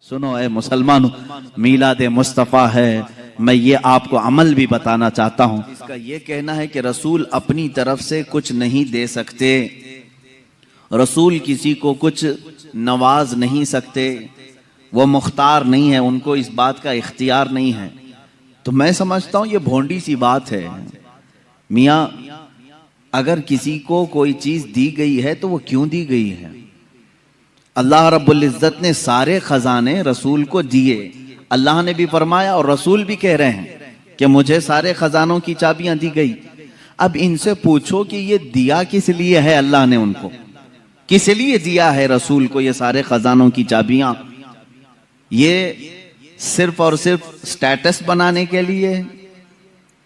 सुनो ए मुसलमानों, मीलाद मुस्तफ़ा है। मैं ये आपको अमल भी बताना चाहता हूँ। इसका ये कहना है कि रसूल अपनी तरफ से कुछ नहीं दे सकते, रसूल किसी को कुछ नवाज नहीं सकते, वो मुख्तार नहीं है, उनको इस बात का इख्तियार नहीं है। तो मैं समझता हूँ ये भोंडी सी बात है। मियाँ, अगर किसी को कोई चीज दी गई है तो वो क्यों दी गई है? अल्लाह रब्बुल इज्जत ने सारे खजाने रसूल को दिए। अल्लाह ने भी फरमाया और रसूल भी कह रहे हैं कि मुझे सारे खजानों की चाबियां दी गई। अब इनसे पूछो कि ये दिया किस लिए है? अल्लाह ने उनको किस लिए दिया है रसूल को ये सारे खजानों की चाबियां? ये सिर्फ और सिर्फ स्टेटस बनाने के लिए?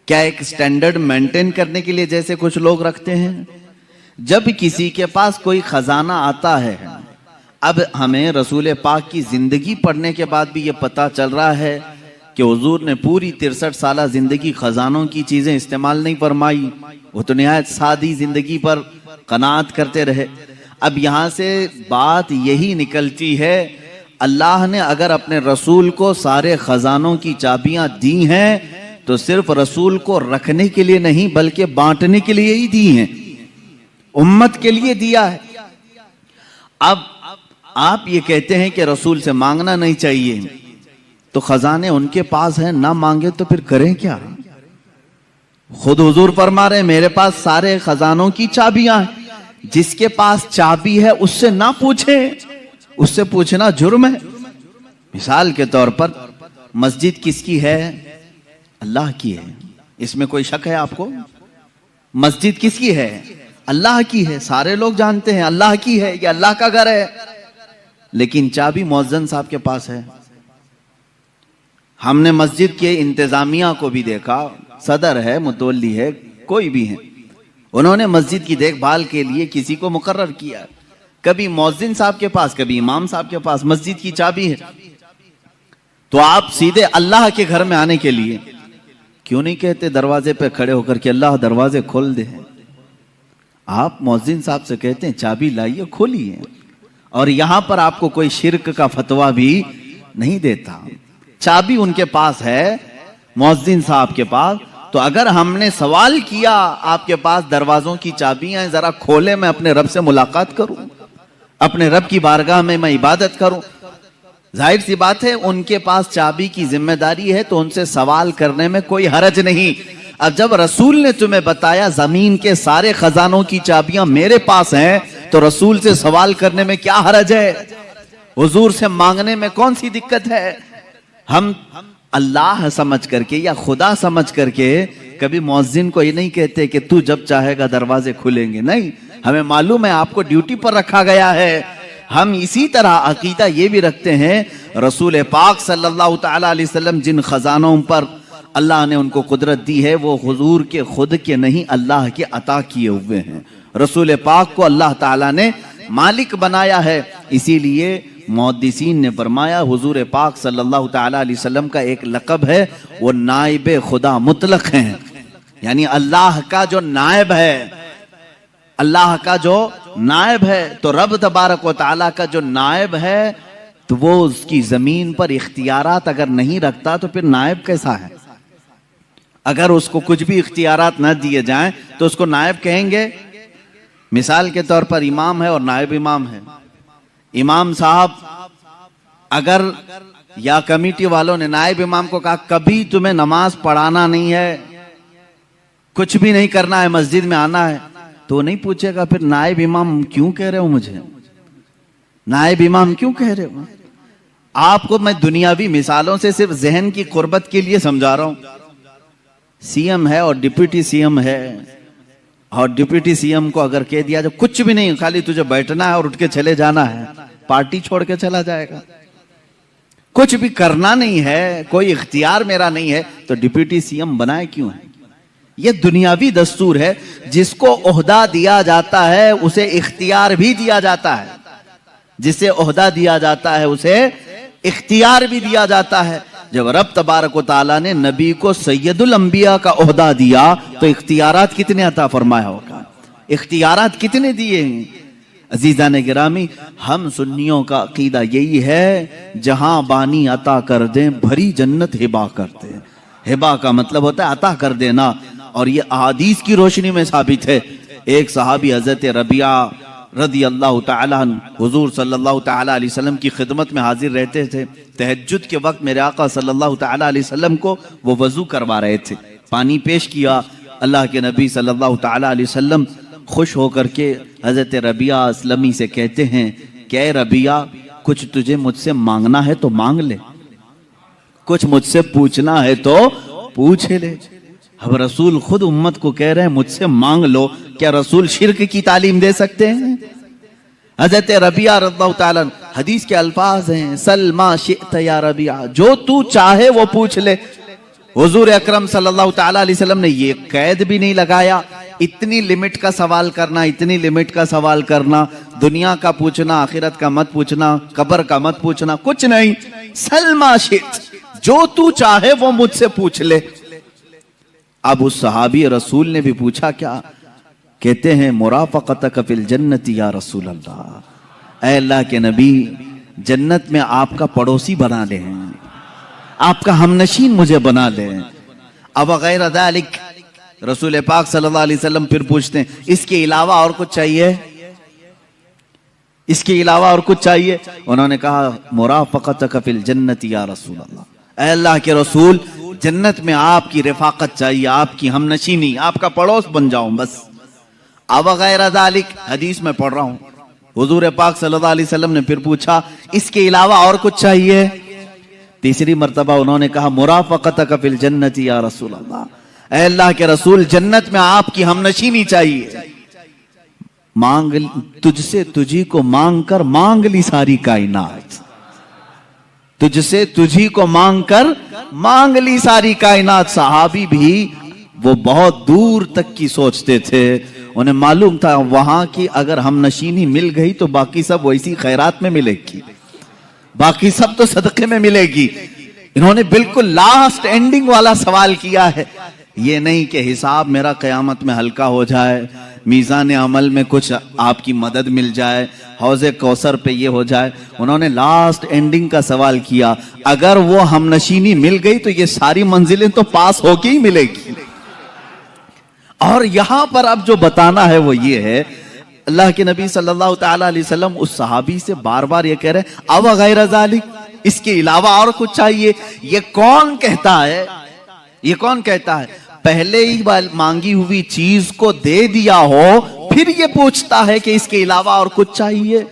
क्या एक स्टैंडर्ड मेंटेन करने के लिए जैसे कुछ लोग रखते हैं? जब किसी के पास कोई खजाना आता है, अब हमें रसूल पाक की जिंदगी पढ़ने के बाद भी ये पता चल रहा है कि हुजूर ने पूरी 63 साल जिंदगी खजानों की चीजें इस्तेमाल नहीं फरमाई। वो तो निहायत सादी जिंदगी पर कनात करते रहे। अब यहाँ से बात यही निकलती है, अल्लाह ने अगर अपने रसूल को सारे खजानों की चाबियां दी हैं तो सिर्फ रसूल को रखने के लिए नहीं बल्कि बांटने के लिए ही दी हैं, उम्मत के लिए दिया है। अब आप ये कहते हैं कि रसूल से मांगना नहीं चाहिए, तो खजाने उनके पास हैं, ना मांगे तो फिर करें क्या? खुद हुजूर फरमा रहे मेरे पास सारे खजानों की चाबियां हैं। जिसके पास चाबी है उससे ना पूछे, उससे पूछना जुर्म है। मिसाल के तौर पर मस्जिद किसकी है? अल्लाह की है। इसमें कोई शक है आपको? मस्जिद किसकी है? अल्लाह की है। सारे लोग जानते हैं अल्लाह की है, ये अल्लाह का घर है। लेकिन चाबी मुअज्जिन साहब के पास है। हमने मस्जिद के इंतजामिया को भी देखा, सदर है, मुतवल्ली है, कोई भी है, उन्होंने मस्जिद की देखभाल के लिए किसी को मुकर्रर किया। कभी मुअज्जिन साहब के पास, कभी इमाम साहब के पास मस्जिद की चाबी है। तो आप सीधे अल्लाह के घर में आने के लिए क्यों नहीं कहते दरवाजे पे खड़े होकर के अल्लाह दरवाजे खोल दे? आप मुअज्जिन साहब से कहते हैं चाबी लाइए, खोलिए। और यहां पर आपको कोई शिर्क का फतवा भी नहीं देता। चाबी उनके पास है, मुअज्जिन साहब के पास। तो अगर हमने सवाल किया आपके पास दरवाजों की चाबियां हैं, जरा खोले, मैं अपने रब से मुलाकात करूं, अपने रब की बारगाह में मैं इबादत करूं, जाहिर सी बात है उनके पास चाबी की जिम्मेदारी है, तो उनसे सवाल करने में कोई हरज नहीं। अब जब रसूल ने तुम्हें बताया जमीन के सारे खजानों की चाबियां मेरे पास हैं, तो रसूल से सवाल करने में क्या हरज है? हुजूर से मांगने में कौन सी दिक्कत है? हम अल्लाह समझ करके या खुदा समझ करके कभी मुअज्जिन को ये नहीं कहते कि तू जब चाहेगा दरवाजे खुलेंगे। नहीं, हमें मालूम है आपको ड्यूटी पर रखा गया है। हम इसी तरह अकीदा ये भी रखते हैं, रसूल पाक सल्लल्लाहु तआला अलैहि वसल्लम जिन खजानों पर अल्लाह ने उनको कुदरत दी है वो हुजूर के खुद के नहीं, अल्लाह के अता किए हुए हैं। रसूल पाक को अल्लाह ताला ने मालिक बनाया है। इसीलिए मुहद्दिसीन ने फरमाया हुजूर पाक सल्लल्लाहु तआला अलैहि वसल्लम का एक लक़ब है, वो नाइब खुदा मुतलक हैं, यानी अल्लाह का जो नायब है, अल्लाह का जो नायब है। तो रब तबारक व तआला का जो नायब है, तो वो उसकी जमीन पर इख्तियारात अगर नहीं रखता तो फिर नायब कैसा है? अगर उसको कुछ भी इख्तियारात न दिए जाएं तो उसको नायब कहेंगे? मिसाल के तौर पर इमाम है और नायब इमाम है। इमाम साहब अगर या कमेटी वालों ने नायब इमाम को कहा कभी तुम्हें नमाज पढ़ाना नहीं है, कुछ भी नहीं करना है, मस्जिद में आना है, तो नहीं पूछेगा फिर नायब इमाम क्यों कह रहे हो मुझे, नायब इमाम क्यों कह रहे हो? आपको मैं दुनियावी मिसालों से सिर्फ जहन की कुर्बत के लिए समझा रहा हूं। सीएम है और डिप्टी सीएम है, और डिप्टी सीएम को अगर कह दिया जो कुछ भी नहीं, खाली तुझे बैठना है और उठ के चले जाना है, पार्टी छोड़ के चला जाएगा। कुछ भी करना नहीं है, कोई इख्तियार मेरा नहीं है, तो डिप्टी सीएम बनाए क्यों है? ये दुनियावी दस्तूर है। जिसको ओहदा दिया जाता है उसे इख्तियार भी दिया जाता है, जिसे ओहदा दिया जाता है उसे इख्तियार भी दिया जाता है। जब रब तबारक व तआला ने नबी को सैयदुल अंबिया का ओहदा दिया तो इख्तियारात कितने अता फरमाया होगा? इख्तियारात कितने दिए हैं? अजीजान गिरामी, हम सुन्नियों का अकीदा यही है, जहां बानी अता कर दें भरी जन्नत हिबा कर दें। हिबा का मतलब होता है अता कर देना, और ये अहादीस की रोशनी में साबित है। एक सहाबी हजरत रबिया रदी अल्लाह ताला अन्हु हुजूर सल्लल्लाहु ताला अलैहि वसल्लम की खिदमत में हाजिर रहते थे। तहज्जुद के वक्त मेरे आका सल्लल्लाहु ताला अलैहि वसल्लम को वो वजू करवा रहे थे। पानी पेश किया, अल्लाह के नबी सल्लल्लाहु ताला अलैहि वसल्लम खुश होकर के हजरत रबिया असलमी से कहते हैं, क्या रबिया, कुछ तुझे मुझसे मांगना है तो मांग ले, कुछ मुझसे पूछना है तो पूछ ले। अब रसूल खुद उम्मत को कह रहे हैं मुझसे मांग लो, क्या रसूल शिर्क की तालीम दे सकते हैं? हजरत रबिया रज़ियल्लाहु ताला हदीस के अल्फाज हैं, सलमा शिअत या रबिया, जो तू चाहे वो पूछ ले। हुजूर अकरम सल्लल्लाहु ताला अलैहि वसल्लम ने ये कैद भी नहीं लगाया, इतनी लिमिट का सवाल करना, इतनी लिमिट का सवाल करना, दुनिया का पूछना, आखिरत का मत पूछना, कब्र का मत पूछना, कुछ नहीं। सलमा शिअत, जो तू चाहे वो मुझसे पूछ ले। अब उस सहाबी रसूल ने भी पूछा क्या? कहते हैं मुराफक़तक फिल जन्नति या रसूल अल्लाह, ऐ अल्लाह के नबी, जन्नत में आपका पड़ोसी बना ले, आपका हमनशीन मुझे बना ले। अब गैर ज़ालिक, रसूल पाक सल्लल्लाहु अलैहि वसल्लम फिर पूछते हैं, इसके अलावा और कुछ चाहिए? इसके अलावा और कुछ चाहिए? उन्होंने कहा मुराफक़तक फिल जन्नति या रसूल अल्लाह, ऐ अल्लाह के रसूल, जन्नत में आपकी रिफाकत चाहिए, आपकी हमनशीनी, आपका पड़ोस बन जाऊं बस। अब गैर ज़ालिक, हदीस में पढ़ रहा हूं, हुजूर पाक सल्लल्लाहु अलैहि वसल्लम ने फिर पूछा, इसके अलावा और कुछ चाहिए? तीसरी मर्तबा उन्होंने कहा मुराफक़तक फिल जन्नति या रसूल अल्लाह, ऐ अल्लाह के रसूल, जन्नत में आपकी हमनशीनी चाहिए। मांग, तुझसे तुझी को मांग कर मांग ली सारी कायनात, तुझसे तुझी को मांग कर मांग ली सारी कायनात। सहाबी भी वो बहुत दूर तक की सोचते थे, उन्हें मालूम था वहां की अगर हमनशीनी मिल गई तो बाकी सब वैसी खैरात में मिलेगी, बाकी सब तो सदक़े में मिलेगी। इन्होंने बिल्कुल लास्ट एंडिंग वाला सवाल किया है, ये नहीं कि हिसाब मेरा क़यामत में हल्का हो जाए, मीज़ान अमल में कुछ आपकी मदद मिल जाए, हौज़े कौसर पे ये हो जाए। उन्होंने लास्ट एंडिंग का सवाल किया, अगर वो हमनशीनी मिल गई तो ये सारी मंजिलें तो पास होके ही मिलेगी। और यहां पर अब जो बताना है वो ये है, अल्लाह के नबी सल्लल्लाहु ताला अलैहि वसल्लम उस सहाबी से बार बार ये कह रहे हैं, अब गैर ज़ालिक, इसके अलावा और कुछ चाहिए? ये कौन कहता है? ये कौन कहता है? पहले ही मांगी हुई चीज को दे दिया हो, फिर ये पूछता है कि इसके अलावा और कुछ चाहिए।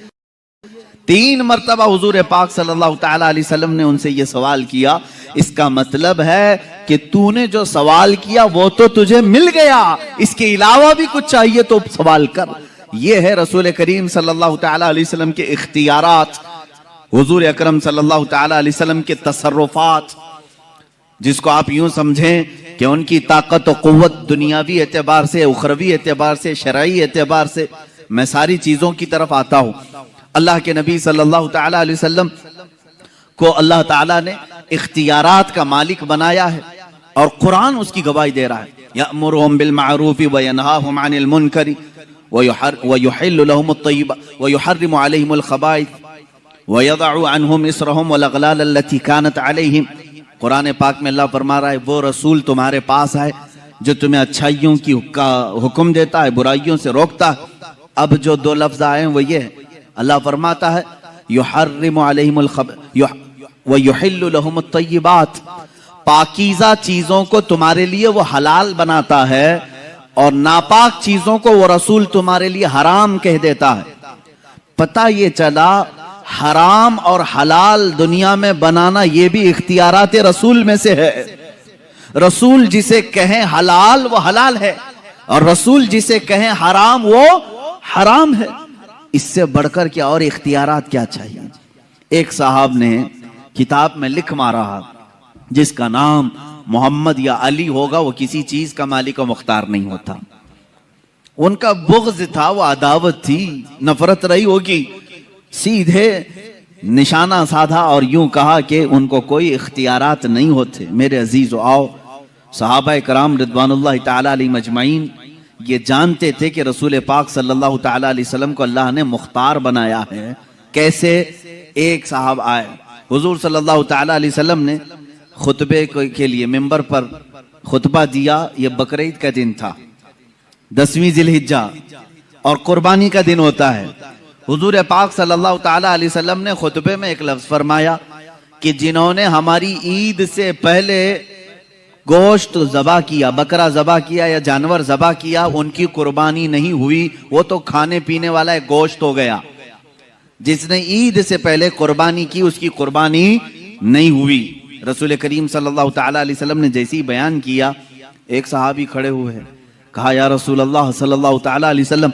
3 मर्तबा हुजूर पाक सल्लल्लाहु ताला अलैहि वसल्लम ने उनसे ये सवाल किया। इसका मतलब है कि तूने जो सवाल किया वो तो तुझे मिल गया, इसके अलावा भी कुछ चाहिए तो सवाल कर। ये है रसूल करीम सल्लल्लाहु ताला अलैहि वसल्लम के इख्तियारात, हुजूर अकरम सल्लल्लाहु ताला अलैहि वसल्लम के तसर्रुफात, जिसको आप यूं समझें कि उनकी ताकत और कुव्वत दुनियावी एतबार से, उखरवी एतबार से, शरई एतबार से। मैं सारी चीजों की तरफ आता हूं। अल्लाह के नबी सल्लल्लाहु ताला अलैहि वसल्लम को अल्लाह ताला ने इख्तियारात का मालिक बनाया है और कुरान उसकी गवाही दे रहा है। यअमुरुहुम बिल मारूफ व यनहाहुम अनिल मुनकर व युहिल्लु लहुमुत तय्यिबात व युहर्रिमु अलैहिमुल खबाइथ व यदअु अन्हुम इसरहुम वल अगलाल अल्लती कानत अलैहिम। कुरान पाक में अल्लाह फरमा रहा है, वो रसूल तुम्हारे पास आए जो तुम्हें अच्छाइयों की हुक्म देता है, बुराइयों से रोकता है। अब जो 2 लफ्ज आए हैं वो ये है, अल्लाह फरमाता है युहर्रिमु अलैहिमुल खबाइथ व युहिल्लु लहुमुत तय्यिबात, पाकीज़ा चीजों को तुम्हारे लिए वो हलाल बनाता है और नापाक चीजों को वो रसूल तुम्हारे लिए हराम कह देता है। पता ये चला हराम और हलाल दुनिया में बनाना ये भी इख्तियारात रसूल में से है। रसूल जिसे कहें हलाल वो हलाल है और रसूल जिसे कहें हराम वो हराम है। इससे बढ़कर क्या और इख्तियारात क्या चाहिए? एक साहब ने किताब में लिख मारा, जिसका नाम मोहम्मद या अली होगा वो किसी चीज का मालिक और मुख्तार नहीं होता। उनका बुग़्ज़ था, वो अदावत थी, नफरत रही होगी। सीधे निशाना साधा और यूं कहा कि उनको कोई इख्तियारात नहीं होते। मेरे अजीज आओ, सहाबा कराम रिदवानुल्लाह ताला अलैहिम अजमईन ये जानते थे कि रसूल पाक सल्लल्लाहु ताला अलैहि वसल्लम को अल्लाह ने मुख्तार बनाया है। कैसे? एक साहब आए, हुजूर सल्लल्लाहु ताला अलैहि वसल्लम ने खुतबे के लिए मिंबर पर खुतबा दिया। ये बकरीद का दिन था, 10वीं जिलहिज्जा, और कुर्बानी का दिन होता है। हुजूर पाक सल्लल्लाहु ताला अलैहि वसल्लम ने खुतबे में एक लफ्ज फरमाया कि जिन्होंने हमारी ईद से पहले गोश्त ज़बा किया, बकरा ज़बा किया या जानवर ज़बा किया, उनकी कुर्बानी नहीं हुई, वो तो खाने पीने वाला एक गोश्त हो गया। जिसने ईद से पहले कुर्बानी की उसकी कुर्बानी नहीं हुई। रसूल करीम सल्लल्लाहु ताला अलैहि वसल्लम ने जैसे ही बयान किया, एक सहाबी खड़े हुए हैं, कहा या रसूल अल्लाह सल्लल्लाहु ताला अलैहि वसल्लम,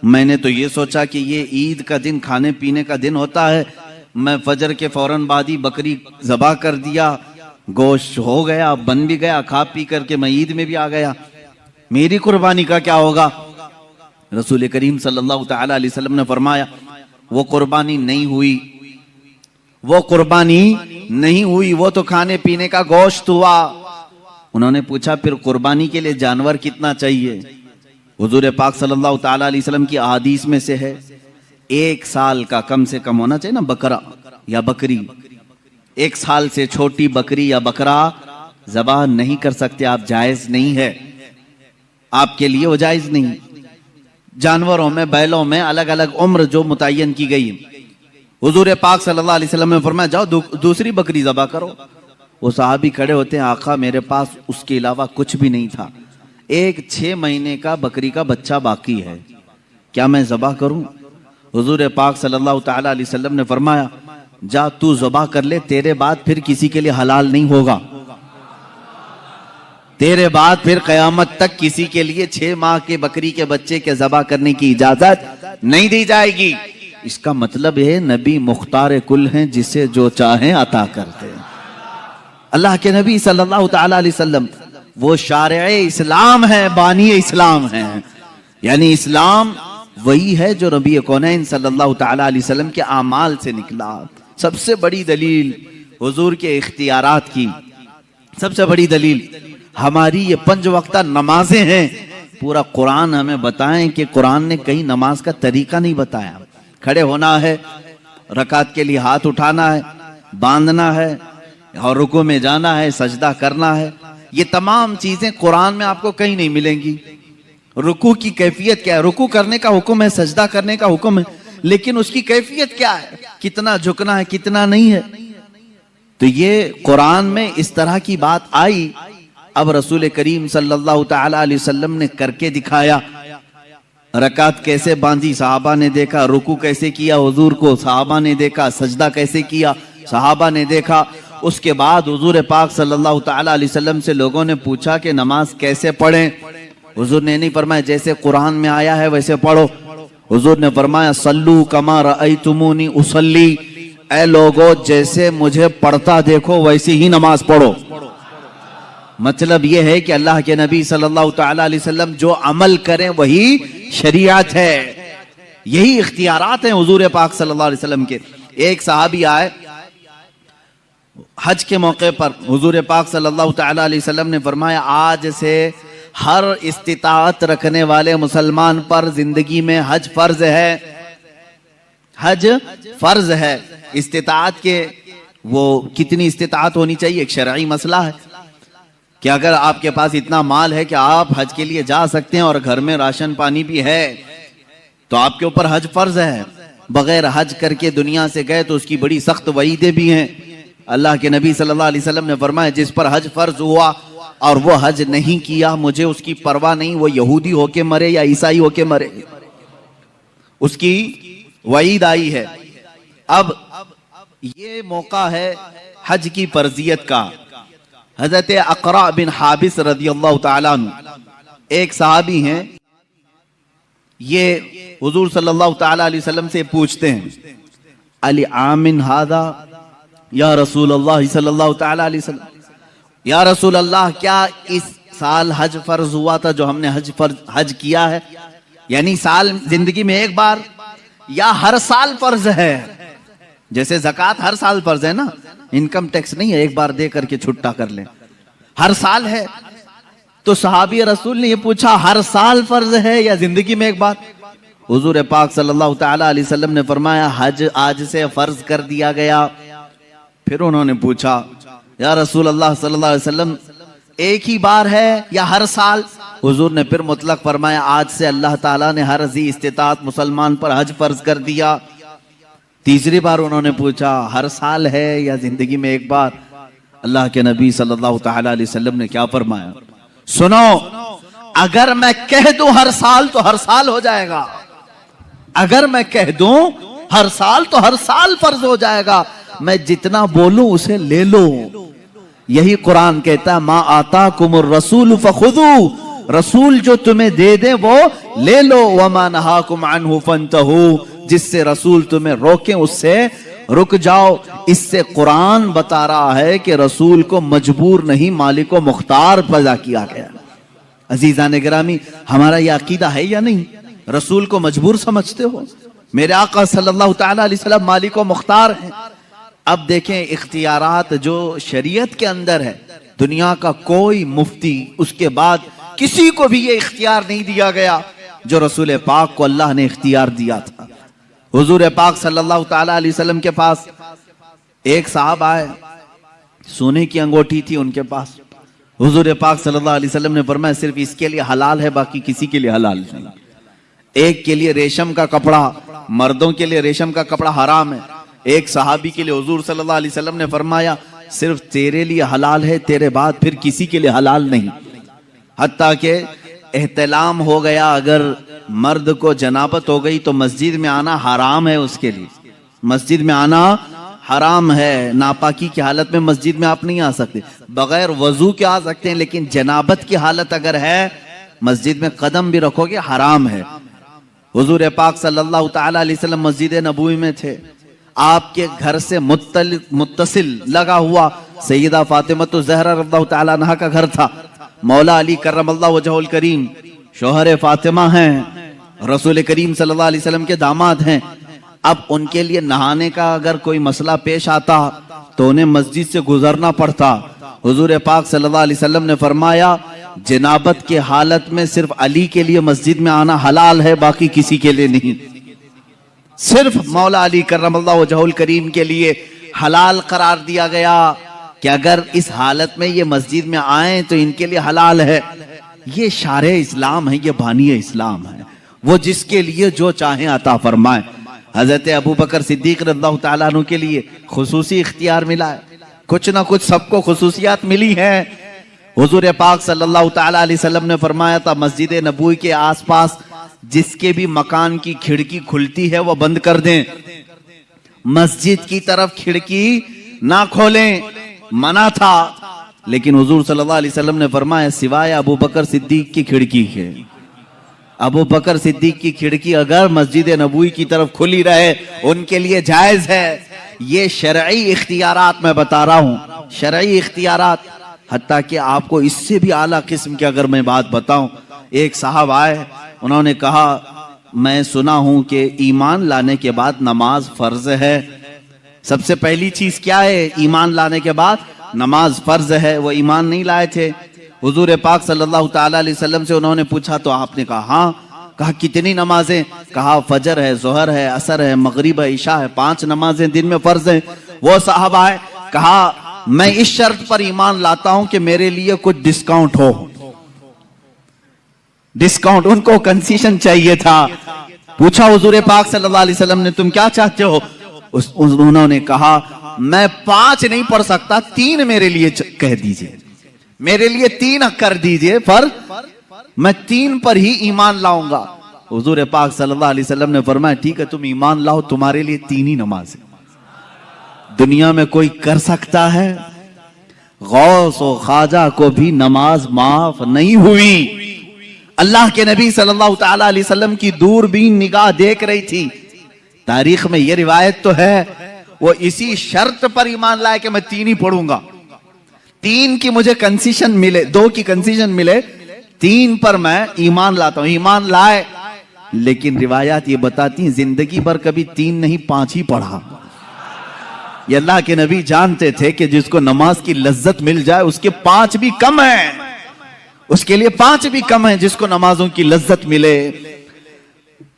मैंने तो ये सोचा कि ये ईद का दिन खाने पीने का दिन होता है, मैं फजर के फौरन बाद ही बकरी ज़बा कर दिया, गोश्त हो गया, बन भी गया, खा पी करके मैं ईद में भी आ गया, मेरी कुर्बानी का क्या होगा? रसूल करीम सल्लल्लाहु ताला अलैहि वसल्लम ने फरमाया वो कुर्बानी नहीं हुई, वो कुर्बानी नहीं हुई, वो तो खाने पीने का गोश्त हुआ। उन्होंने पूछा फिर कुर्बानी के लिए जानवर कितना चाहिए? हुजूर पाक सल्लल्लाहु ताला अलैहि वसल्लम की अहादीस में से है 1 साल का कम से कम होना चाहिए ना बकरा या बकरी। 1 साल से छोटी बकरी या बकरा ज़बा नहीं कर सकते आप, जायज नहीं है आपके लिए, वो जायज नहीं। जानवरों में, बैलों में अलग अलग उम्र जो मुतय्यन की गई। हुजूर पाक सल्लल्लाहु अलैहि वसल्लम ने फरमाया जाओ दूसरी बकरी ज़बा करो। वो साहबी खड़े होते हैं, आका मेरे पास उसके अलावा कुछ भी नहीं था, एक 6 महीने का बकरी का बच्चा बाकी है, क्या मैं ज़बा करूं? हुजूर पाक सल्लल्लाहु ताला अलैहि वसल्लम ने फरमाया जा तू ज़बा कर ले, तेरे बाद फिर किसी के लिए हलाल नहीं होगा, तेरे बाद फिर क़यामत तक किसी के लिए 6 माह के बकरी के बच्चे के ज़बा करने की इजाजत नहीं दी जाएगी। इसका मतलब है नबी मुख्तार कुल हैं, जिसे जो चाहें अता करते हैं। अल्लाह के नबी सल्लल्लाहु ताला अलैहि वसल्लम वो शारे इस्लाम है, बानी इस्लाम है, यानी इस्लाम वही है जो नबी कौनैन सल्लल्लाहु ताला अलैहि वसल्लम के आमाल से निकला। सबसे बड़ी दलील हुजूर के इख्तियारात की, सबसे बड़ी दलील हमारी ये 5 वक्ता नमाजें हैं। पूरा कुरान हमें बताएं कि कुरान ने कहीं नमाज का तरीका नहीं बताया। खड़े होना है, रकात के लिए हाथ उठाना है, बांधना है, और रुकू में जाना है, सजदा करना है, ये तमाम चीजें कुरान में आपको कहीं नहीं मिलेंगी। रुकू की कैफियत क्या है? रुकू करने का हुक्म है, सजदा करने का हुक्म है, लेकिन उसकी कैफियत क्या है, कितना झुकना है, कितना नहीं है। तो ये कुरान में इस तरह की बात आई। अब रसूल करीम सल्लल्लाहु ताला अलैहि वसल्लम ने करके दिखाया। रकात कैसे बांधी सहाबा ने देखा, रुकू कैसे किया हुजूर को सहाबा ने देखा, सजदा कैसे किया सहाबा ने देखा। उसके बाद हुजूर पाक सल्लल्लाहु ताला अलैहि वसल्लम से लोगों ने पूछा कि नमाज कैसे पढ़ें? हुजूर ने नहीं फरमाया जैसे कुरान में आया है वैसे पढ़ो। हुजूर ने फरमाया सल्लू कमा रअयतुमूनी उसल्ली, ऐ लोगो जैसे मुझे पढ़ता देखो वैसे ही नमाज पढ़ो। मतलब यह है कि अल्लाह के नबी सल्लल्लाहु ताला अलैहि वसल्लम जो अमल करें वही शरीयत है, यही इख्तियारात हैं हुजूर पाक सल्लल्लाहु अलैहि वसल्लम के। एक सहाबी आए हज के मौके पर, हुजूर पाक सल्लल्लाहु ताला अलैहि वसल्लम ने फरमाया आज से हर इस्तिताअत रखने वाले मुसलमान पर जिंदगी में हज फर्ज है, हज फर्ज है। इस्तिताअत के वो कितनी इस्तिताअत होनी चाहिए एक शरई मसला है कि अगर आपके पास इतना माल है कि आप हज के लिए जा सकते हैं और घर में राशन पानी भी है तो आपके ऊपर हज फर्ज है। बगैर हज करके दुनिया से गए तो उसकी बड़ी सख्त वईदें भी हैं। अल्लाह के नबी सल्लल्लाहु अलैहि वसल्लम ने फरमाया जिस पर हज फर्ज हुआ और वो हज नहीं किया, मुझे उसकी परवाह नहीं, वो यहूदी होके मरे या ईसाई होके मरे, उसकी वईद आई है। अब ये मौका है हज की फर्जियत का। हजरत अक़रा बिन हाबिस रदियल्लाहु ताला अन्हु एक सहाबी हैं, ये हुजूर सल्लल्लाहु ताला अलैहि वसल्लम से पूछते हैं अली आमिन हादा या रसूल अल्लाह सल्लल्लाहु ताला अलैहि वसल्लम, या रसूल अल्लाह क्या इस साल हज फर्ज हुआ था जो हमने हज किया है, यानी साल जिंदगी में एक बार या हर साल फर्ज है? जैसे ज़कात हर साल फर्ज है ना, इनकम टैक्स नहीं है एक बार दे करके छुट्टा कर ले, हर साल है। तो सहाबी रसूल ने ये पूछा, हर साल फर्ज है या जिंदगी में एक बार? हुजूर पाक सल्लल्लाहु तआला अलैहि वसल्लम ने फरमाया, हज आज से फर्ज कर दिया गया। फिर उन्होंने पूछा, या रसूल अल्लाह सल्लल्लाहु अलैहि वसल्लम, एक ही बार है या हर साल? हुजूर ने फिर मुतलक फरमाया, आज से अल्लाह ताला ने हर ज़ी इस्तिताअत मुसलमान पर हज फर्ज कर दिया। तीसरी बार उन्होंने पूछा, हर साल है या जिंदगी में एक बार? अल्लाह के नबी सल्लल्लाहु तआला अलैहि वसल्लम ने क्या फरमाया, सुनो, अगर मैं कह दूं हर साल तो हर साल हो जाएगा, अगर मैं कह दूं हर साल तो हर साल फर्ज हो जाएगा, मैं जितना बोलूं उसे ले लो। यही कुरान कहता है, मा आता कुमुर रसूल फखुदू, रसूल जो तुम्हें दे दे वो ले लो, वमा नहाकुम अन्हु फंतहू, जिससे रसूल तुम्हें रोके उससे रुक जाओ। इससे कुरान बता रहा है कि रसूल को मजबूर नहीं, मालिक व मुख्तार पैदा किया गया। अजीजान गिरामी, हमारा यह अकीदा है या नहीं? रसूल को मजबूर समझते हो? मेरे आका सल्लल्लाहु तआला अलैहि वसल्लम मालिक व मुख्तार हैं। अब देखें, इख्तियारात जो शरीयत के अंदर है, दुनिया का कोई मुफ्ती, उसके बाद किसी को भी ये इख्तियार नहीं दिया गया जो रसूल पाक को अल्लाह ने इख्तियार दिया था। हुजूर पाक सल्लल्लाहु तआला अलैहि वसल्लम के पास एक साहब आए, सोने की अंगूठी थी उनके पास। हुजूर पाक सल्लल्लाहु अलैहि वसल्लम ने फरमाया, सिर्फ इसके लिए हलाल है, बाकी किसी के लिए हलाल नहीं। एक के लिए रेशम का कपड़ा, मर्दों के लिए रेशम का कपड़ा हराम है। एक सहाबी के लिए हुजूर सल्लल्लाहु अलैहि वसल्लम ने फरमाया, सिर्फ तेरे लिए हलाल है, तेरे बाद फिर किसी के लिए हलाल नहीं। हत्ता के एहतलाम हो गया, अगर मर्द को जनाबत हो गई तो मस्जिद में आना हराम है उसके लिए, मस्जिद में आना हराम है। नापाकी की हालत में मस्जिद में आप नहीं आ सकते, बगैर वजू के आ सकते हैं, लेकिन जनाबत की हालत अगर है, मस्जिद में कदम भी रखोगे हराम है। हुजूर पाक सल्लल्लाहु तआला अलैहि वसल्लम मस्जिद नबवी में थे। आपके घर से मुत्तसिल लगा हुआ सैयदा फातिमा ज़हरा रज़ियल्लाहु तआला अन्हा का घर था। मौला अली करमल्लाहु वजहुल करीम शौहर फातिमा हैं, रसूल करीम सल्लल्लाहु अलैहि वसल्लम के दामाद हैं। अब उनके लिए नहाने का अगर कोई मसला पेश आता तो उन्हें मस्जिद से गुजरना पड़ता। हुजूर पाक सल्लल्लाहु अलैहि वसल्लम ने फरमाया, जनाबत के हालत में सिर्फ अली के लिए मस्जिद में आना हलाल है, बाकी किसी के लिए नहीं। सिर्फ मौला अली करमल्लाहु वजहुल करीम के लिए हलाल करार दिया गया कि अगर इस हालत में ये मस्जिद में आए तो इनके लिए हलाल है। ये शारे इस्लाम है, ये बानी इस्लाम है, वो जिसके लिए जो चाहे अता फरमाए। हजरत अबू बकर सिद्दीक रज़ियल्लाहु तआला अन्हु के लिए खुसूसी इख्तियार मिला है, कुछ ना कुछ सबको खुसूसियात मिली है। हुजूर पाक सल्लल्लाहु तआला अलैहि वसल्लम ने फरमाया था, मस्जिद नबवी के आसपास जिसके भी मकान की खिड़की खुलती है वो बंद कर दें, मस्जिद की तरफ खिड़की ना खोलें, मना था। लेकिन हुजूर सल्लल्लाहु अलैहि वसल्लम ने फरमाया, सिवाय अबू बकर सिद्दीक की खिड़की के, अबू बकर सिद्दीक की खिड़की अगर मस्जिद नबवी की तरफ खुली रहे उनके लिए जायज है। ये शरई इख्तियारात मैं बता रहा हूं, शरई इख्तियारात। हत्ता कि आपको इससे भी आला किस्म की अगर मैं बात बताऊं, एक साहब आए, उन्होंने कहा, मैं सुना हूं कि ईमान लाने के बाद नमाज फर्ज है। सबसे पहली चीज क्या है? ईमान लाने के बाद नमाज फर्ज है। वो ईमान नहीं लाए थे। हुजूर पाक सल्लल्लाहु तआला अलैहि वसल्लम से उन्होंने पूछा तो आपने कहा हाँ। कहा कितनी नमाजें? कहा फजर है, जोहर है, असर है, मगरिब है, इशा है, 5 नमाजें दिन में फर्ज हैं। वो साहब आए, कहा मैं इस शर्त पर ईमान लाता हूं कि मेरे लिए कुछ डिस्काउंट हो। डिस्काउंट, उनको कंसेशन चाहिए था। पूछा हुजूर पाक सल्लल्लाहु अलैहि वसल्लम ने, तुम क्या चाहते हो? उन्होंने कहा, मैं 5 नहीं पढ़ सकता, 3 मेरे लिए कह दीजिए, मेरे लिए 3 कर दीजिए, पर मैं 3 पर ही ईमान लाऊंगा। हुजूर पाक सल्लल्लाहु अलैहि वसल्लम ने फरमाया, ठीक है तुम ईमान लाओ, तुम्हारे लिए 3 ही नमाज है। दुनिया में कोई कर सकता है? गौस और ख्वाजा को भी नमाज माफ नहीं हुई। अल्लाह के नबी सल्लल्लाहु तआला अलैहि वसल्लम की दूरबीन निगाह देख रही थी। तारीख में यह रिवायत तो है, वो इसी शर्त पर ईमान लाए कि मैं 3 ही पढ़ूंगा, 3 की मुझे कंसेशन मिले, 2 की कंसेशन मिले, 3 पर मैं ईमान लाता हूं। ईमान लाए, लेकिन रिवायात ये बताती हैं जिंदगी भर कभी 3 नहीं 5 ही पढ़ा। ये अल्लाह के नबी जानते थे कि जिसको नमाज की लज्जत मिल जाए उसके 5 भी कम है। उसके लिए 5 भी कम है जिसको नमाजों की लज्जत मिले।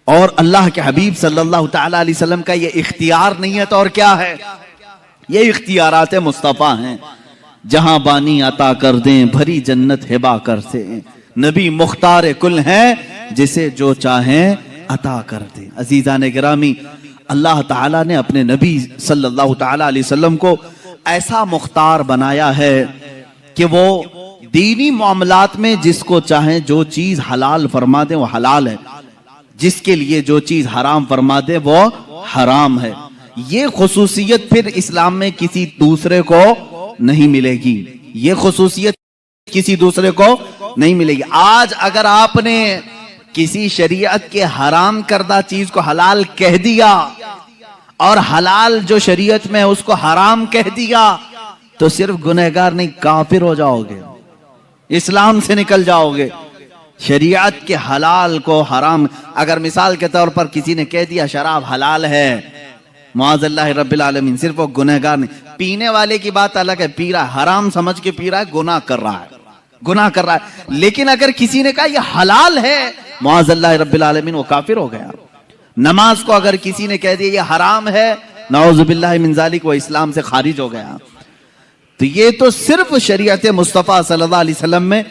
और अल्लाह के हबीब सल्लल्लाहु ताला अलैहि वसल्लम का ये इख्तियार नहीं है तो और क्या है? ये इख्तियारात मुस्तफा हैं। जहां बानी अता कर दें भरी जन्नत हिबा कर से, नबी मुख्तार कुल हैं जिसे जो चाहें अता कर दें। अजीजान गिरामी, अल्लाह ताला ने अपने नबी सल्लल्लाहु ताला अलैहि वसल्लम को ऐसा मुख्तार बनाया है कि वो दीनी मामलात में जिसको चाहे जो चीज हलाल फरमा दे वो हलाल है, जिसके लिए जो चीज हराम फरमा दे वो हराम है। ये खुसूसियत फिर इस्लाम में किसी दूसरे को नहीं मिलेगी, ये खुसूसियत किसी दूसरे को नहीं मिलेगी। आज अगर आपने किसी शरीयत के हराम करदा चीज को हलाल कह दिया और हलाल जो शरीयत में है उसको हराम कह दिया तो सिर्फ गुनहगार नहीं, काफिर हो जाओगे, इस्लाम से निकल जाओगे। शरीयत के हलाल को हराम, अगर मिसाल के तौर पर किसी ने कह दिया शराब हलाल है, मुआज़ल्लाह रब्बिल आलमीन, सिर्फ वो गुनहगार नहीं, पीने वाले की बात अलग है, पी रहा है, हराम समझ के पी रहा है, गुनाह कर रहा है, गुनाह कर रहा है। लेकिन अगर किसी ने कहा यह हलाल है, मुआज़ल्लाह रब्बिल आलमीन, वो काफिर हो गया। नमाज को अगर किसी ने कह दिया ये हराम है, नऊज़ुबिल्लाहि मिन ज़ालिक, वो इस्लाम से खारिज हो गया। तो ये तो सिर्फ शरीयत मुस्तफ़ा सल्लल्लाहु अलैहि वसल्लम में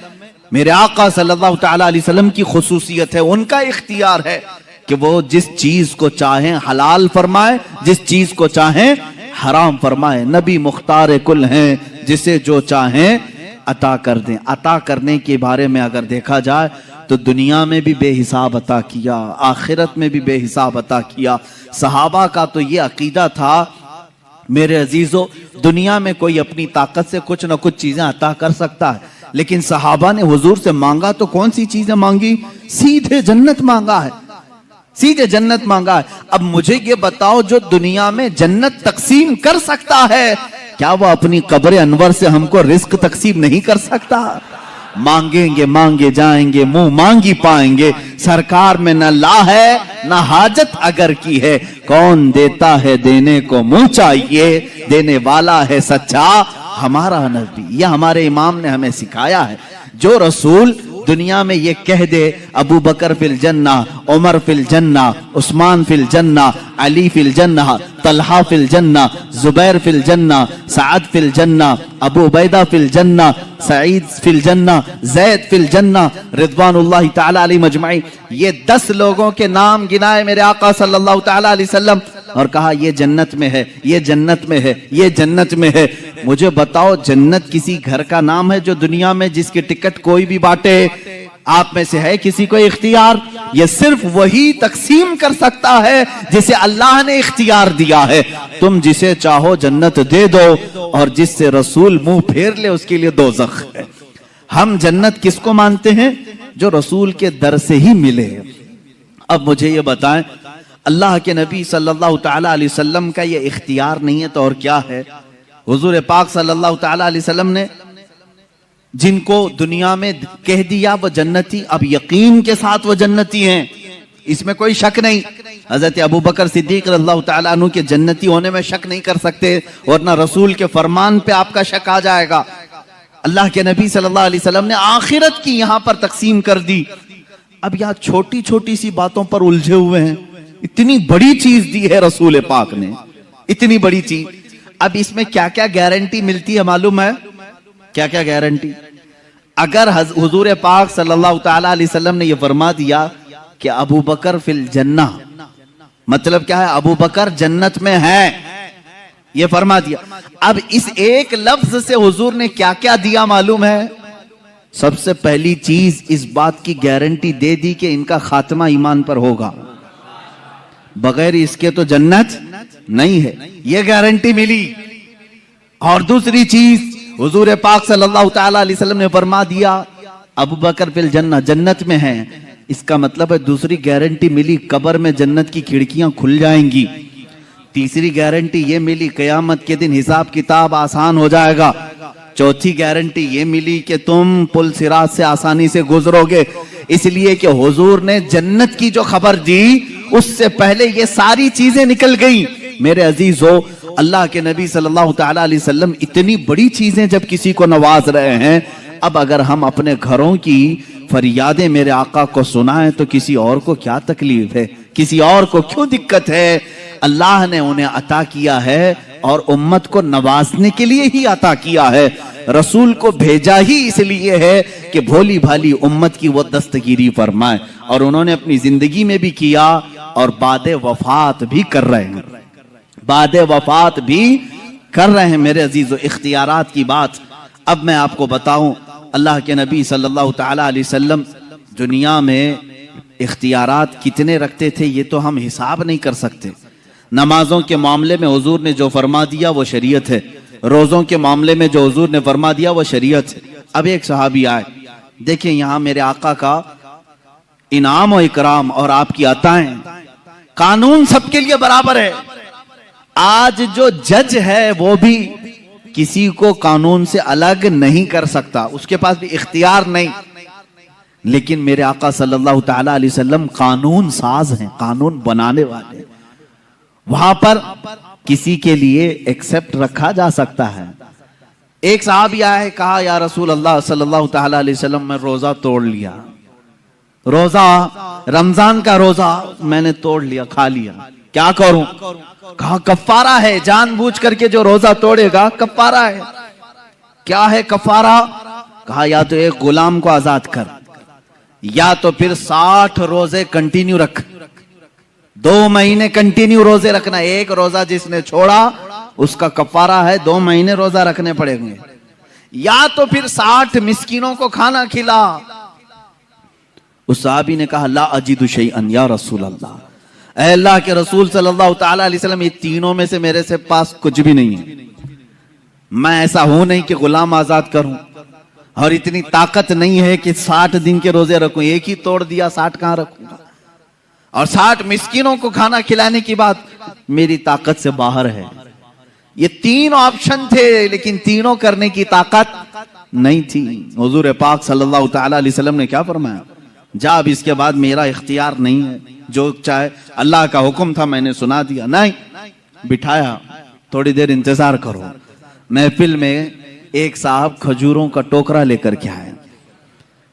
मेरे आका सल्लल्लाहु ताला अलैहि वसल्लम की खुसूसियत है, उनका इख्तियार है कि वो जिस चीज को चाहे हलाल फरमाए, जिस चीज को चाहे हराम फरमाए। नबी मुख्तार कुल हैं, जिसे जो चाहे अता कर दें। अता करने के बारे में अगर देखा जाए तो दुनिया में भी बेहिसाब अता किया, आखिरत में भी बेहिसाब अता किया। सहाबा का तो ये अकीदा था मेरे अजीजों, दुनिया में कोई अपनी ताकत से कुछ न कुछ चीजें अता कर सकता है, लेकिन सहाबा ने हुजूर से मांगा तो कौन सी चीजें मांगी? सीधे जन्नत मांगा है, सीधे जन्नत मांगा है। अब मुझे ये बताओ, जो दुनिया में जन्नत तकसीम कर सकता है, क्या वो अपनी कब्र अनवर से हमको रिस्क तकसीम नहीं कर सकता? मांगेंगे मांगे जाएंगे, मुंह मांगी पाएंगे। सरकार में न ला है न हाजत अगर की है, कौन देता है देने को मुंह चाहिए, देने वाला है सच्चा हमारा नबी। यह हमारे इमाम ने हमें सिखाया है। जो रसूल दुनिया में ये कह दे अबू बकर फिल जन्ना, उमर फिल जन्ना, उस्मान फिल जन्ना, अली फिल जन्ना, तलहा फिल जन्ना, जुबैर फिल जन्ना, साद फिल जन्ना, अबू उबैदा फिल जन्ना, सईद फिल जन्ना, जैद फिल जन्ना, रिदवानुल्लाहि ताला अलैहि मजमाइन, ये 10 लोगों के नाम गिनाए मेरे आका सल्लल्लाहु ताला अलैहि वसल्लम और कहा ये जन्नत में है, ये जन्नत में है, ये जन्नत में है। मुझे बताओ, जन्नत किसी घर का नाम है जो दुनिया में जिसकी टिकट कोई भी बांटे? आप में से है किसी को इख्तियार? ये सिर्फ वही तकसीम कर सकता है जिसे अल्लाह ने इख्तियार दिया है। तुम जिसे चाहो जन्नत दे दो और जिससे रसूल मुंह फेर ले उसके लिए दोज़ख है। हम जन्नत किसको मानते हैं? जो रसूल के दर से ही मिले। अब मुझे ये बताएं, अल्लाह के नबी सल्लल्लाहु ताला अलैहि वसल्लम का ये इख्तियार नहीं है तो और क्या है? हुजूर पाक सल्लल्लाहु ताला अलैहि वसल्लम ने जिनको दुनिया में कह दिया वो जन्नती, अब यकीन के साथ वो जन्नती हैं, इसमें कोई शक नहीं। हजरत अबू बकर सिद्दीक रज़ियल्लाहु ताला अन्हु के जन्नती होने में शक नहीं कर सकते, वरना रसूल के फरमान पे आपका शक आ जाएगा। अल्लाह के नबी सल्लल्लाहु अलैहि वसल्लम ने आखिरत की यहां पर तकसीम कर दी। अब यहां छोटी छोटी सी बातों पर उलझे हुए हैं। इतनी बड़ी चीज दी है रसूल पाक ने, इतनी बड़ी चीज। अब इसमें क्या क्या गारंटी मिलती है मालूम है? क्या क्या गारंटी? अगर हुजूर पाक सल्लल्लाहु ताला अलैहि वसल्लम ने यह फरमा दिया कि अबू बकर फिल जन्ना, मतलब क्या है? अबू बकर जन्नत में है, ये फरमा दिया। अब इस एक लफ्ज से हुजूर ने क्या क्या दिया मालूम है? सबसे पहली चीज इस बात की गारंटी दे दी कि इनका खात्मा ईमान पर होगा, बगैर इसके तो जन्नत नहीं है, ये गारंटी मिली। और दूसरी चीज हुजूर पाक सल्लल्लाहु ताला अलैहि वसल्लम ने फरमा दिया अबू बकर फिल जन्ना, जन्नत में है। इसका मतलब है दूसरी गारंटी मिली, कब्र में जन्नत की खिड़कियां खुल जाएंगी। तीसरी गारंटी ये मिली, कयामत के दिन हिसाब किताब आसान हो जाएगा। चौथी गारंटी ये मिली कि तुम पुल सिरात से आसानी से गुजरोगे, इसलिए कि हुजूर ने जन्नत की जो खबर दी उससे पहले ये सारी चीजें निकल गई। मेरे अजीजों, अल्लाह के नबी सल्लल्लाहु तआला अलैहि वसल्लम इतनी बड़ी चीजें जब किसी को नवाज रहे हैं, अब अगर हम अपने घरों की फरियादें मेरे आका को सुनाएं तो किसी और को क्या तकलीफ है, किसी और को क्यों दिक्कत है? अल्लाह ने उन्हें अता किया है और उम्मत को नवाजने के लिए ही अता किया है। रसूल को भेजा ही इसलिए है कि भोली भाली उम्मत की वो दस्तगीरी फरमाए, और उन्होंने अपनी जिंदगी में भी किया और बाद वफात भी कर रहे हैं, बाद वफात भी कर रहे हैं। मेरे अजीजों, इख्तियारात की बात अब मैं आपको बताऊं, अल्लाह के नबी सल्लल्लाहु तआला अलैहि वसल्लम दुनिया में इख्तियारात कितने रखते थे ये तो हम हिसाब नहीं कर सकते। नमाजों के मामले में हुजूर ने जो फरमा दिया वो शरीयत है, रोजों के मामले में जो हुजूर ने फरमा दिया वो शरीयत है। अब एक सहाबी आए, देखिए यहाँ मेरे आका का इनाम और इकराम और आपकी अताएं, कानून सबके लिए बराबर है। आज जो जज है वो भी किसी को कानून से अलग नहीं कर सकता, उसके पास भी इख्तियार नहीं। लेकिन मेरे आका सल्लल्लाहु तआला अलैहि वसल्लम कानून साज हैं, कानून बनाने वाले। वहां पर किसी के लिए एक्सेप्ट रखा जा सकता है। एक साहब आया है, कहा या रसूल अल्लाह सल्लल्लाहु तआला अलैहि वसल्लम मैं रोजा तोड़ लिया, रोजा रमजान का रोजा मैंने तोड़ लिया, खा लिया, क्या करूं? कहा कफ्फारा है, जानबूझ करके जो रोजा तोड़ेगा कफ्फारा है। क्या है कफ्फारा? कहा या तो एक गुलाम को आजाद कर, या तो फिर 60 रोजे कंटिन्यू रख, 2 महीने कंटिन्यू रोजे रखना। एक रोजा जिसने छोड़ा उसका कफ्फारा है 2 महीने रोजा रखने पड़ेंगे, या तो फिर 60 मिस्कीनों को खाना खिला। उस साहबी ने कहा ला अजीदु शैअन या रसूल अल्लाह, ऐ अल्लाह के रसूल सल्लल्लाहु तआला अलैहि वसल्लम, ये तीनों में से मेरे से पास कुछ भी नहीं है। मैं ऐसा हूं नहीं कि गुलाम आजाद करूं, और इतनी ताकत नहीं है कि 60 दिन के रोजे रखूं। एक ही तोड़ दिया, 60 कहां रखूंगा? और 60 मिस्किनों को खाना खिलाने की बात मेरी ताकत से बाहर है। ये 3 ऑप्शन थे, लेकिन तीनों करने की ताकत नहीं थी। हुजूर पाक सल्लल्लाहु तआला अलैहि वसल्लम ने क्या फरमाया? जा, अब इसके बाद मेरा इख्तियार नहीं है, जो चाहे, अल्लाह का हुक्म था मैंने सुना दिया। नहीं, बिठाया, थोड़ी देर इंतजार करो। महफिल में एक साहब खजूरों का टोकरा लेकर के आए,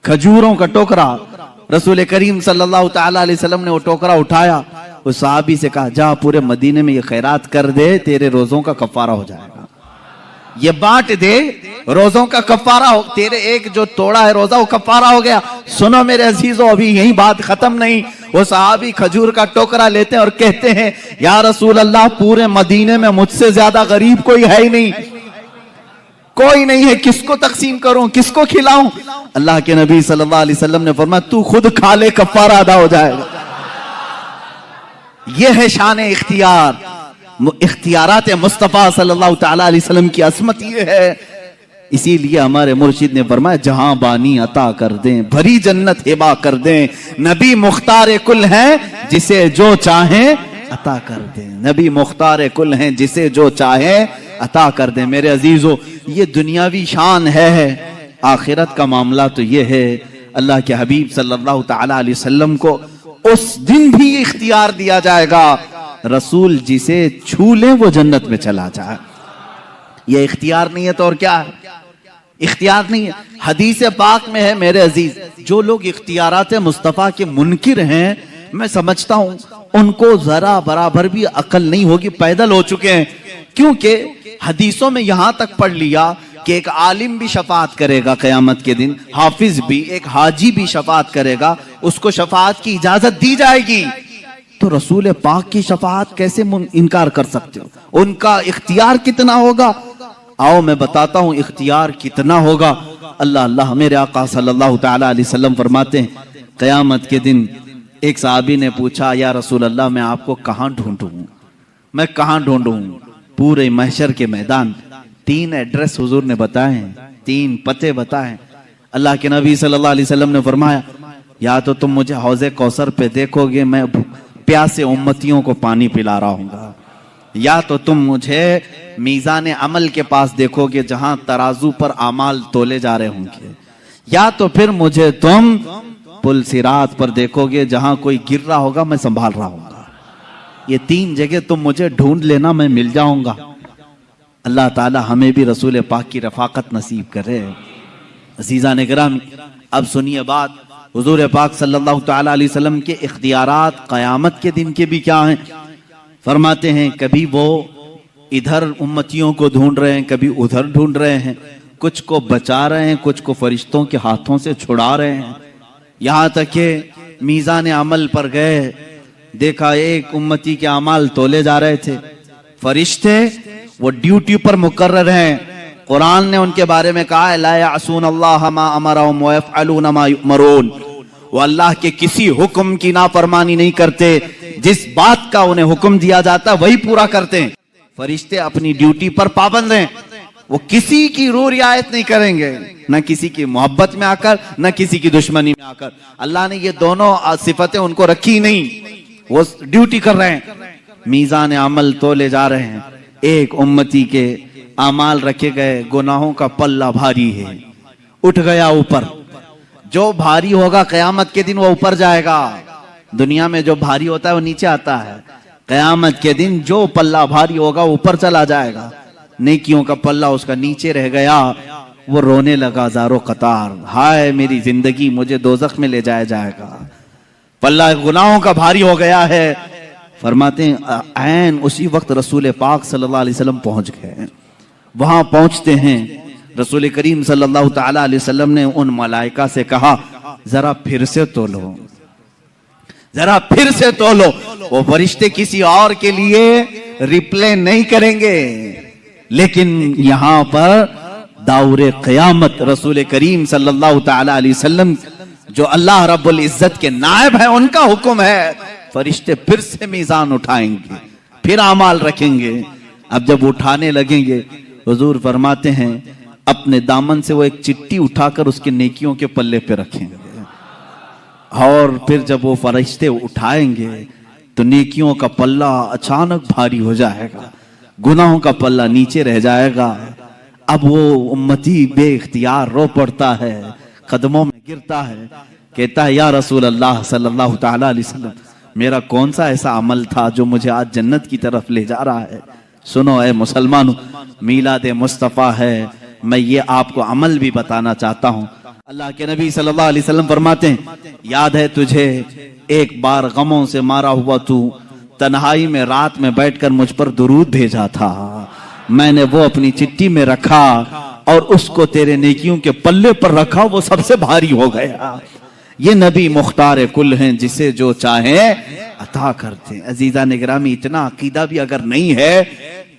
खजूरों का टोकरा। रसूल करीम सल्लल्लाहु तआला अलैहि वसल्लम ने वो टोकरा उठाया, उस साहबी से कहा जा पूरे मदीने में ये खैरात कर दे, तेरे रोजों का कफ्फारा हो जाएगा। ये बांट दे, रोजों का कफ्फारा हो, तेरे एक जो तोड़ा है रोजा वो कफ्फारा हो गया। सुनो मेरे अजीजों, अभी यही बात खत्म नहीं। वो साहबी खजूर का टोकरा लेते हैं और कहते हैं या रसूल अल्लाह, पूरे मदीने में मुझसे ज्यादा गरीब कोई है ही नहीं, कोई नहीं है, किसको तकसीम करूं, किसको खिलाऊं? अल्लाह के नबी सल्लल्लाहु अलैहि वसल्लम ने फरमाया तू खुद खा ले, कफ्फारा अदा हो जाएगा। यह है शान इख्तियार, इख्तियारात मुस्तफा सल्लल्लाहु तआला अलैहि वसल्लम की असमत ये है। इसीलिए हमारे मुर्शिद ने फरमाया जहां बानी अता कर दें, भरी जन्नत हिबा कर दें, नबी मुख्तार कुल हैं जिसे जो चाहे अता कर दें, नबी मुख्तार कुल हैं जिसे जो चाहे अता कर दें। मेरे अजीजों, ये दुनियावी शान है, आखिरत का मामला तो ये है। अल्लाह के हबीब सल्लल्लाहु तआला अलैहि वसल्लम को उस दिन भी इख्तियार दिया जाएगा, रसूल जिसे छू ले वो जन्नत में चला जाए। ये इख्तियार नहीं है तो और क्या है? इख्तियार नहीं है। हदीस पाक में है मेरे अजीज, जो लोग इख्तियारात मुस्तफा के मुनकिर हैं, मैं समझता हूं उनको जरा बराबर भी अकल नहीं होगी, पैदल हो चुके हैं। क्योंकि हदीसों में यहां तक पढ़ लिया कि एक आलिम भी शफात करेगा कयामत के दिन, हाफिज भी, एक हाजी भी शफात करेगा, उसको शफात की इजाजत दी जाएगी। तो रसूल पाक की शफात कैसे इनकार कर सकते हो? उनका इख्तियार कितना होगा? आओ मैं बताता हूं इख्तियार कितना होगा। अल्लाह अल्लाह, मेरे आका सल्लल्लाहु तआला अलैहि वसल्लम फरमाते हैं कयामत के दिन एक साहबी ने पूछा या रसूल अल्लाह, मैं आपको कहां ढूंढूं, मैं कहां ढूंढूं? पूरे महशर के मैदान 3 एड्रेस हुजूर ने बताए हैं, 3 पते बताए। अल्लाह के नबी सल्लल्लाहु अलैहि वसल्लम ने फरमाया या तो तुम मुझे हौज़े कौसर पे देखोगे, मैं प्यासे उम्मतियों को पानी पिला रहा हूँगा, या तो तुम मुझे मीज़ान अमल के पास देखोगे जहां तराजू पर आमाल तोले जा रहे होंगे, या तो फिर मुझे तुम पुल सिरात पर देखोगे जहां कोई गिर रहा होगा मैं संभाल रहा हूँगा। ये 3 जगह तुम मुझे ढूंढ लेना, मैं मिल जाऊंगा। अल्लाह ताला हमें भी रसूल पाक की रफाकत नसीब करे। अज़ीज़ान गिरामी, अब सुनिए बात, हुजूर पाक सल्लल्लाहु ताला अलैहि वसल्लम के इख्तियारात क़यामत के दिन के भी क्या हैं। फरमाते हैं कभी वो इधर उम्मतियों को ढूंढ रहे हैं, कभी उधर ढूंढ रहे हैं, कुछ को बचा रहे हैं, कुछ को फरिश्तों के हाथों से छुड़ा रहे हैं। यहाँ तक कि मीज़ान अमल पर गए, देखा एक उम्मती के अमाल तोले जा रहे थे, फरिश्ते वो ड्यूटी पर मुकर्रर हैं। कुरान ने उनके बारे में कहा है ला यासून अल्लाह मा अमरहुम व यफअलून मा युमरून, वो अल्लाह के किसी हुक्म की नाफरमानी नहीं करते, जिस बात का उन्हें हुक्म दिया जाता है वही पूरा करते हैं। फरिश्ते अपनी ड्यूटी पर पाबंद हैं, वो किसी की रू रियायत नहीं करेंगे, न किसी की मोहब्बत में आकर न किसी की दुश्मनी में आकर। अल्लाह ने ये दोनों सिफतें उनको रखी नहीं, वो ड्यूटी कर रहे हैं। मीज़ान अमल तोले जा रहे हैं, एक उम्मती के अमाल रखे गए, गुनाहों का पल्ला भारी है, उठ गया ऊपर। जो भारी होगा क़यामत के दिन वो ऊपर जाएगा। दुनिया में जो भारी होता है वो नीचे आता है, क़यामत के दिन जो पल्ला भारी होगा ऊपर चला जाएगा। नेकियों का पल्ला उसका नीचे रह गया, वो रोने लगा ज़ारो कतार, हाय मेरी जिंदगी, मुझे दोज़ख में ले जाया जाएगा, पल्ला गुनाहों का भारी हो गया है। फरमाते हैं ऐन उसी वक्त रसूल पाक सल्लल्लाहु अलैहि वसल्लम पहुंच गए। वहां पहुंचते हैं, रसूल करीम सल्लल्लाहु ताला अलैहि वसल्लम ने उन मलाइका से कहा जरा फिर से तोलो, जरा फिर से तोलो। वो फरिश्ते किसी और के लिए रिप्ले नहीं करेंगे, लेकिन यहां पर दाउरे क़यामत रसूल करीम सल्लल्लाहु ताला अलैहि वसल्लम जो अल्लाह रब्बुल इज्जत के नायब है, उनका हुक्म है, फरिश्ते फिर से मीज़ान उठाएंगे, फिर अमाल रखेंगे। अब जब उठाने लगेंगे, हुजूर फरमाते हैं अपने दामन से वो एक चिट्ठी उठाकर उसके नेकियों के पल्ले पे रखेंगे, और फिर जब वो फरिश्ते उठाएंगे तो नेकियों का पल्ला अचानक भारी हो जाएगा, गुनाहों का पल्ला नीचे रह जाएगा। अब वो उम्मती बेइख्तियार रो पड़ता है, कदमों में गिरता है, कहता है या रसूल अल्लाह सल्लल्लाहु ताला अलैहि वसल्लम, मेरा कौन सा ऐसा अमल था जो मुझे आज जन्नत की तरफ ले जा रहा है। सुनो ए मुसलमानों, मीलाद मुस्तफ़ा है, मैं ये आपको अमल भी बताना चाहता हूँ। अल्लाह के नबी सल्लल्लाहु अलैहि वसल्लम फरमाते हैं याद है तुझे एक बार गमों से मारा हुआ तू तन्हाई में रात में बैठकर मुझ पर दुरूद भेजा था, मैंने वो अपनी चिट्ठी में रखा और उसको तेरे नेकियों के पल्ले पर रखा, वो सबसे भारी हो गया। ये नबी मुख्तार कुल हैं, जिसे जो चाहे अता करते हैं। अजीजा निगरामी, इतना अकीदा भी अगर नहीं है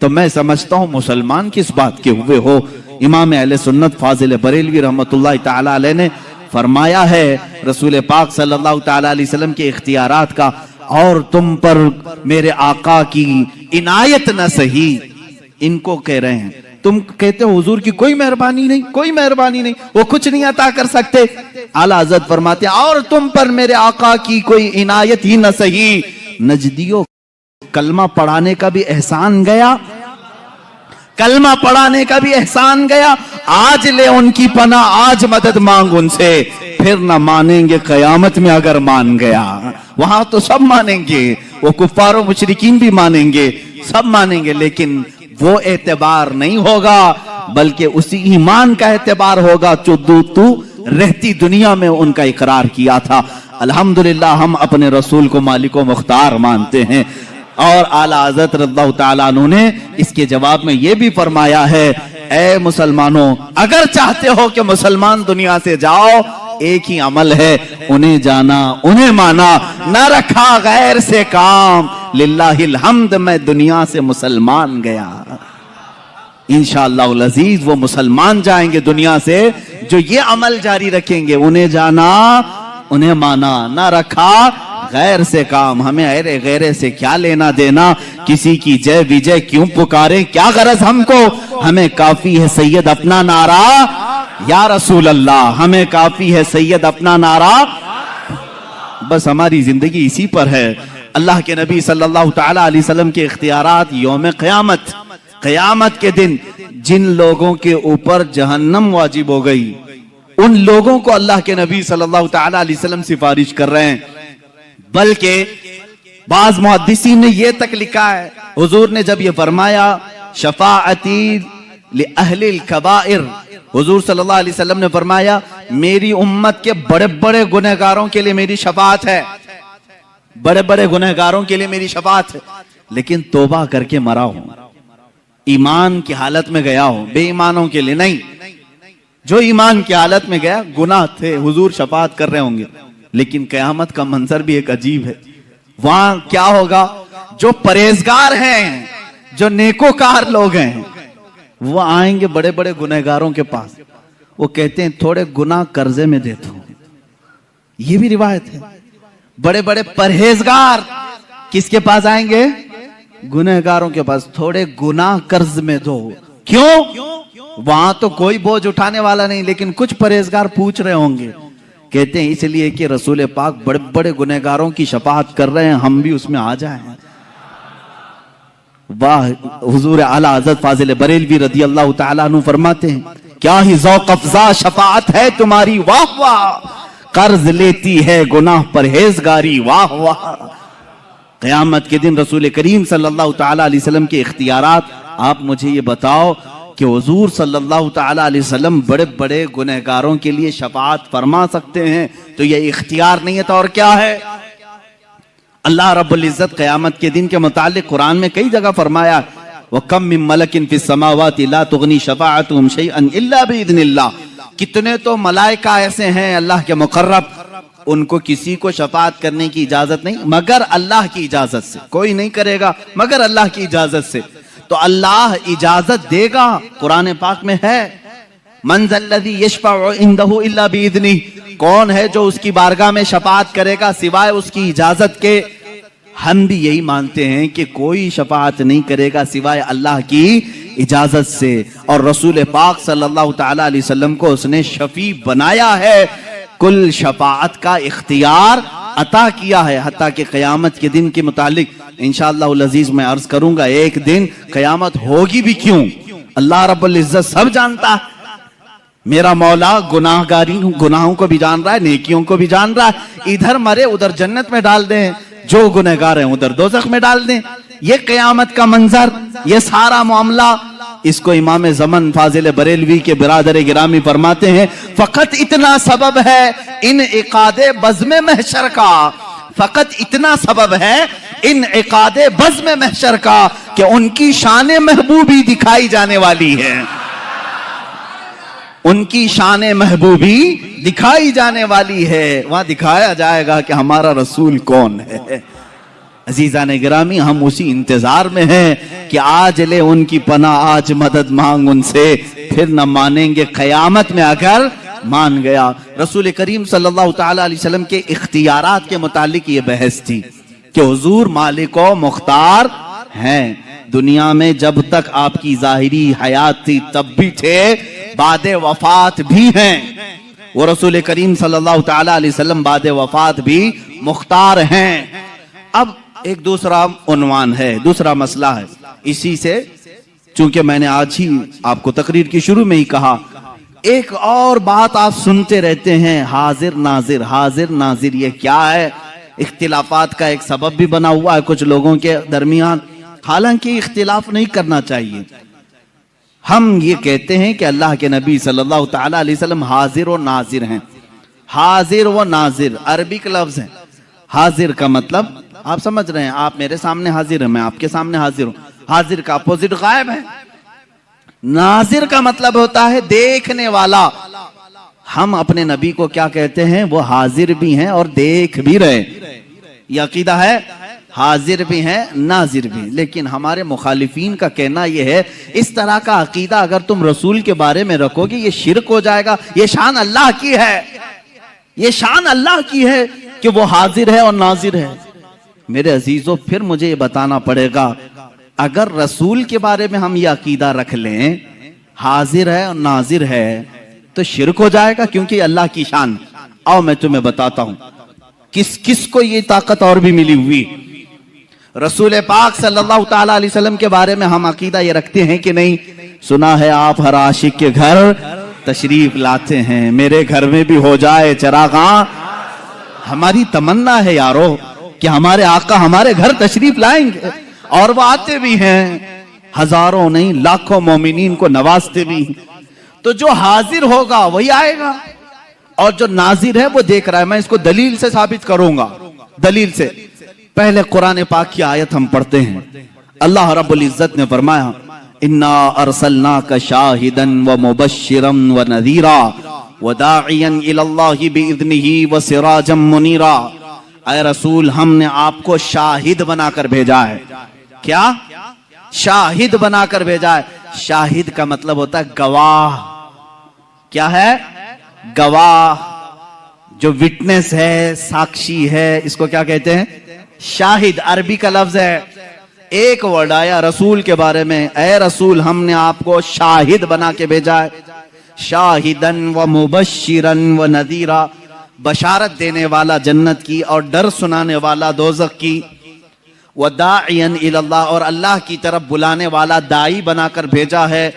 तो मैं समझता हूँ मुसलमान किस बात के हुए हो। इमाम अहले सुन्नत फाजिल बरेलवी रहमतुल्लाह ताला अलैह ने फरमाया है रसूल पाक सल्लल्लाहु ताला अलैहि वसल्लम के इख्तियारात का, और तुम पर मेरे आका की इनायत न सही, इनको कह रहे हैं। तुम कहते हो हुजूर की कोई मेहरबानी नहीं, कोई मेहरबानी नहीं, वो कुछ नहीं अता कर सकते। आला हज़रत फरमाते हैं और तुम पर मेरे आका की कोई इनायत ही न सही। नजदियों कलमा पढ़ाने का भी एहसान गया, कलमा पढ़ाने का भी एहसान गया। आज ले उनकी पना, आज मदद मांग उनसे, फिर न मानेंगे कयामत में अगर मान गया। वहां तो सब मानेंगे, वो कुफ्फार और मुशरिकीन भी मानेंगे, सब मानेंगे, लेकिन वो एतबार नहीं होगा, बल्कि उसी ईमान का एतबार होगा जो तू रहती दुनिया में उनका इकरार किया था। अल्हम्दुलिल्लाह हम अपने रसूल को मालिक व मुख्तार मानते हैं। और आला हज़रत रज़ियल्लाहु ताला अन्हु ने इसके जवाब में ये भी फरमाया है, ए मुसलमानों, अगर चाहते हो कि मुसलमान दुनिया से जाओ, एक ही अमल है, उन्हें जाना, उन्हें माना, न रखा गैर से काम, लिल्लाहिल हम्द, मैं दुनिया से मुसलमान गया। इंशाअल्लाहुल अजीज वो मुसलमान जाएंगे दुनिया से जो ये अमल जारी रखेंगे, उन्हें जाना, उन्हें माना, न रखा गैर से काम। हमें अरे गैरे से क्या लेना देना, किसी की जय विजय क्यों पुकारे, क्या गरज हमको, हमें काफी है सैयद अपना नारा, या रसूल अल्लाह, हमें काफी है सैयद अपना नारा, बस हमारी जिंदगी इसी पर है। अल्लाह के नबी सल्लल्लाहु ताला अलैहि वसल्लम के इख्तियारात यौम क़यामत, क़यामत के दिन जिन लोगों के ऊपर जहन्नम वाजिब हो गई, उन लोगों को अल्लाह के नबी सल्लल्लाहु ताला अलैहि वसल्लम सिफारिश कर रहे हैं। बल्कि बाज़ मुहद्दिसीन ने यह तक लिखा है, हुजूर ने जब ये फरमाया शफाअती लिअहलिल कबाइर, हुजूर सल्लल्लाहु अलैहि वसल्लम ने फरमाया मेरी उम्मत के बड़े बड़े गुनहगारों के लिए मेरी शफाअत है, बड़े बड़े गुनहगारों के लिए मेरी शफाअत है। लेकिन तौबा करके मरा हूं, ईमान की हालत में गया हो, बेईमानों के लिए नहीं। जो ईमान की हालत में गया, गुनाह थे, हुजूर शफाअत कर रहे होंगे। लेकिन कयामत का मंजर भी एक अजीब है। वहां क्या होगा, जो परहेजगार हैं, जो नेकोकार लोग हैं, वो आएंगे बड़े बड़े गुनहगारों के पास। वो कहते हैं थोड़े गुनाह कर्जे में दे दो। ये भी रिवायत है। बड़े बड़े परहेजगार किसके पास आएंगे, गुनहगारों के पास, थोड़े गुनाह कर्ज में दो। क्यों, वहां तो कोई बोझ उठाने वाला नहीं, लेकिन कुछ परहेजगार पूछ रहे होंगे। कहते हैं इसलिए कि रसूल पाक बड़े बड़े गुनहगारों की शफाअत कर रहे हैं, हम भी उसमें आ जाएं। वाह, हुजूर आला हज़रत फाजिल बरेलवी रदी अल्लाह तआला अन्हु फरमाते हैं क्या ही ज़ौक़ अफ़ज़ा शफाअत है तुम्हारी, वाह वाह, कर्ज लेती है गुनाह परहेजगारी, वाह वाह। क़यामत के दिन रसूल करीम सल्लल्लाहु तआला अलैहि वसल्लम के इख्तियारात, आप मुझे ये बताओ कि हुजूर सल्लल्लाहु तआला अलैहि वसल्लम बड़े बड़े गुनहगारों के लिए शफाअत फरमा सकते हैं, तो ये इख्तियार नहीं है तो और क्या है। अल्लाह रब्बुल इज्जत क़यामत के दिन के मुतालिक कुरान में कई जगह फरमाया व कम मिन मलकिन फिस समावाति ला तुगनी शफाअतुहुम शैअन इल्ला बिइज़्निल्लाह, कितने तो मलाइका ऐसे हैं अल्लाह के मुकर्रब, उनको किसी को शफाअत करने की इजाजत नहीं मगर अल्लाह की इजाजत से, कोई नहीं करेगा मगर अल्लाह की इजाजत से। तो अल्लाह इजाजत देगा, कुरान पाक में है मन ज़ल्लज़ी यशफ़अउ इंदहु इल्ला बिइज़्निही, कौन है जो उसकी बारगाह में शफाअत करेगा सिवाय उसकी इजाजत के। हम भी यही मानते हैं कि कोई शफाअत नहीं करेगा सिवाय अल्लाह की इजाजत से, और रसूल पाक सल्लल्लाहु तआला अलैहि वसल्लम को उसने शफी बनाया है, कुल शफाअत का इख्तियार अता किया है। हत्ता कि क़यामत के दिन के मुतालिक इंशाअल्लाह अज़ीज मैं अर्ज करूंगा, एक दिन क़यामत होगी भी क्यों, अल्लाह रब्बुल इज्जत सब जानता है। मेरा मौला गुनाहों को भी जान रहा है, नेकियों को भी जान रहा है। इधर मरे उधर जन्नत में डाल दें, जो गुनहगार हैं उधर दोज़ख में डाल दें। ये क़यामत का मंजर, ये सारा मामला, इसको इमाम ज़मन फाजिल बरेलवी के बिरादर गिरामी फरमाते हैं फकत इतना सबब है इन इकादे बज़्म महशर का, फकत इतना सबब है इन इकादे बज़्म महशर का कि उनकी शान महबूबी दिखाई जाने वाली है, उनकी शान महबूबी दिखाई जाने वाली है। वहां दिखाया जाएगा कि हमारा रसूल कौन है। अजीज़ान गिरामी, हम उसी इंतजार में हैं कि आज ले उनकी पनाह, आज मदद मांग उनसे, फिर न मानेंगे क़यामत में अगर मान गया। रसूल करीम सल्लल्लाहु तआला अलैहि वसल्लम के इख्तियारात के मुतालिक ये बहस थी कि हुजूर मालिक व मुख्तार हैं। दुनिया में जब तक आपकी जाहिरी हयात थी तब भी थे, बादे वफात भी हैं। वो रसूल करीम सल्लल्लाहु तआला अलैहि वसल्लम बादे वफात भी मुख्तार हैं। अब एक दूसरा उन्वान है, दूसरा मसला है। इसी से चूंकि मैंने आज ही आपको तकरीर की शुरू में ही कहा, एक और बात आप सुनते रहते हैं, हाजिर नाजिर, हाजिर नाजिर, ये क्या है? इख्तिलाफात का एक सबब भी बना हुआ है कुछ लोगों के दरमियान। हालांकि इख्तिलाफ नहीं करना चाहिए। हम ये कहते हैं कि अल्लाह के नबी सल्लल्लाहु तआला अलैहि वसल्लम हाजिर और नाजिर हैं। हाजिर व नाजिर अरबिक लफ्ज है। हाजिर का मतलब आप समझ रहे हैं, आप मेरे सामने हाजिर हैं, मैं आपके सामने हाजिर हूं। हाजिर का अपोजिट गायब है। नाजिर का मतलब होता है देखने वाला। हम अपने नबी को क्या कहते हैं? वो हाजिर भी हैं और देख भी रहे। ये अकीदा है, हाजिर भी हैं नाजिर भी। लेकिन हमारे मुखालिफीन का कहना यह है, इस तरह का अकीदा अगर तुम रसूल के बारे में रखोगे ये शिरक हो जाएगा। ये शान अल्लाह की है, ये शान अल्लाह की है कि वो हाजिर है और नाजिर है। मेरे अजीजों, फिर मुझे ये बताना पड़ेगा, अगर रसूल के बारे में हम ये अकीदा रख लें हाजिर है और नाजिर है तो शिरक हो जाएगा, क्योंकि अल्लाह की शान। आओ मैं तुम्हें बताता हूं किस किस को ये ताकत और भी मिली हुई। रसूल पाक सल्लल्लाहु तआला अलैहि वसल्लम के बारे में हम अकीदा ये रखते हैं कि नहीं? सुना है आप हर आशिक के घर तशरीफ लाते हैं, मेरे घर में भी हो जाए चरागा। हमारी तमन्ना है यारो कि हमारे आका हमारे घर तशरीफ लाएंगे, और वो आते भी हैं। हजारों नहीं लाखों मोमिनीन को नवाजते भी हैं। तो जो हाजिर होगा वही आएगा, और जो नाजिर है वो देख रहा है। मैं इसको दलील से साबित करूंगा। दलील से पहले कुरान पाक की आयत हम पढ़ते हैं। अल्लाह रब्बुल इज्जत ने फरमाया, इन्ना अरसलनाका शाहिदन व मुबश्शिरन व नज़ीरा व दाइयन इलल्लाहि बिइज़्निही व सिराजम मुनीरा। ऐ रसूल, हमने आपको शाहिद बनाकर भेजा है। क्या? शाहिद बनाकर भेजा है। शाहिद का मतलब होता है गवाह। क्या है? गवाह। जो विटनेस है, साक्षी है, इसको क्या कहते हैं? शाहिद। अरबी का लफ्ज है। एक वर्ड आया रसूल के बारे में, ऐ रसूल हमने आपको शाहिद बना के भेजा है। शाहिदन व मुबश्शिरन व नदीरा, बशारत देने वाला जन्नत की और डर सुनाने वाला दोज़ख की। व दाइयन इलल्लाह, और अल्लाह की तरफ बुलाने वाला दाई बनाकर भेजा है।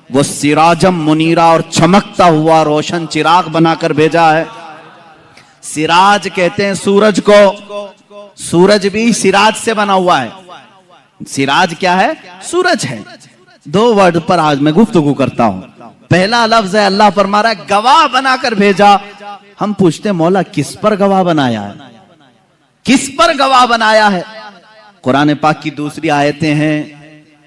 वो सिराजम मुनीरा, और चमकता हुआ रोशन चिराग बनाकर भेजा है। सिराज कहते हैं सूरज को। सूरज भी सिराज से बना हुआ है। सिराज क्या है? सूरज है। दो वर्ड पर आज मैं गुफ्तगू करता हूं। पहला लफ्ज है, अल्लाह फरमा रहा है गवाह बनाकर भेजा। हम पूछते हैं मौला किस पर गवाह बनाया है? किस पर गवाह बनाया है? कुरान पाक की दूसरी आयतें हैं,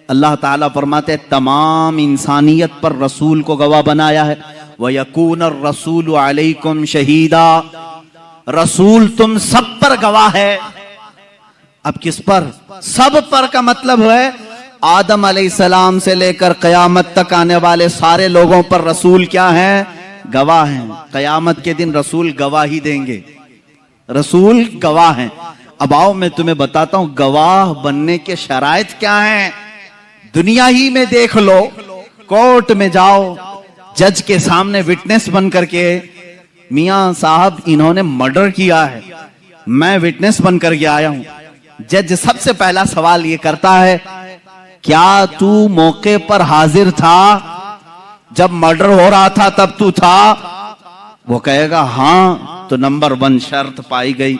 अल्लाह ताला फरमाते हैं तमाम इंसानियत पर रसूल को गवाह बनाया है। व यकून रसूल अलैकुम शहीदा, रसूल तुम सब पर गवाह है। अब किस पर? सब पर का मतलब है आदम अलैहिस्सलाम से लेकर कयामत तक आने वाले सारे लोगों पर रसूल क्या है? गवाह हैं। कयामत के दिन रसूल गवाही देंगे। रसूल गवाह हैं। अब आओ मैं तुम्हें बताता हूं गवाह बनने के शराइत क्या हैं। दुनिया ही में देख लो, कोर्ट में जाओ, जज के सामने विटनेस बन करके, मियां साहब इन्होंने मर्डर किया है, मैं विटनेस बन करके आया हूं। जज सबसे पहला सवाल ये करता है, क्या तू मौके पर हाजिर था? जब मर्डर हो रहा था तब तू था? वो कहेगा हां, तो नंबर 1 शर्त पाई गई।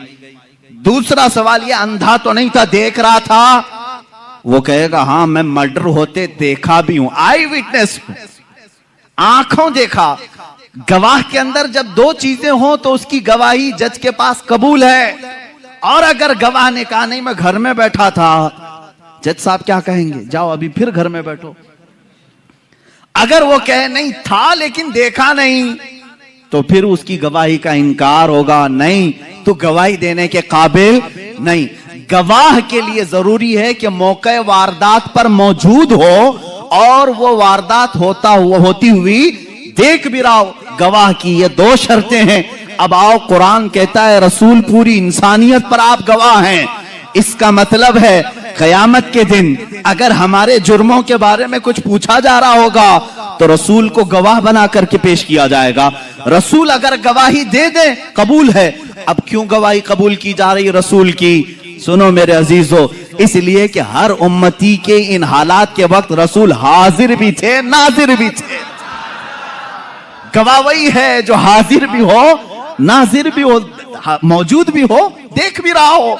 दूसरा सवाल ये, अंधा तो नहीं था, देख रहा था? वो कहेगा हां, मैं मर्डर होते देखा भी हूं, आई विटनेस, आंखों देखा। गवाह के अंदर जब दो चीजें हो तो उसकी गवाही जज के पास कबूल है। और अगर गवाह ने कहा नहीं मैं घर में बैठा था, जज साहब क्या कहेंगे? जाओ अभी फिर घर में बैठो। अगर वो कहे नहीं था लेकिन देखा नहीं, तो फिर उसकी गवाही का इनकार होगा, नहीं तो गवाही देने के काबिल नहीं। गवाह के लिए जरूरी है कि मौके वारदात पर मौजूद हो और वो वारदात होती हुई देख भी रहा हो। गवाह की ये 2 शर्तें हैं। अब आओ, कुरान कहता है रसूल पूरी इंसानियत पर आप गवाह हैं। इसका मतलब है कयामत के दिन अगर हमारे जुर्मों के बारे में कुछ पूछा जा रहा होगा तो रसूल को गवाह बना करके पेश किया जाएगा। रसूल अगर गवाही दे दे कबूल है। अब क्यों गवाही कबूल की जा रही रसूल की? सुनो मेरे अजीजों, इसलिए कि हर उम्मती के इन हालात के वक्त रसूल हाजिर भी थे, नाजिर भी थे। गवाह वही है जो हाजिर भी हो, नाजिर भी हो, मौजूद भी हो, देख भी रहा हो।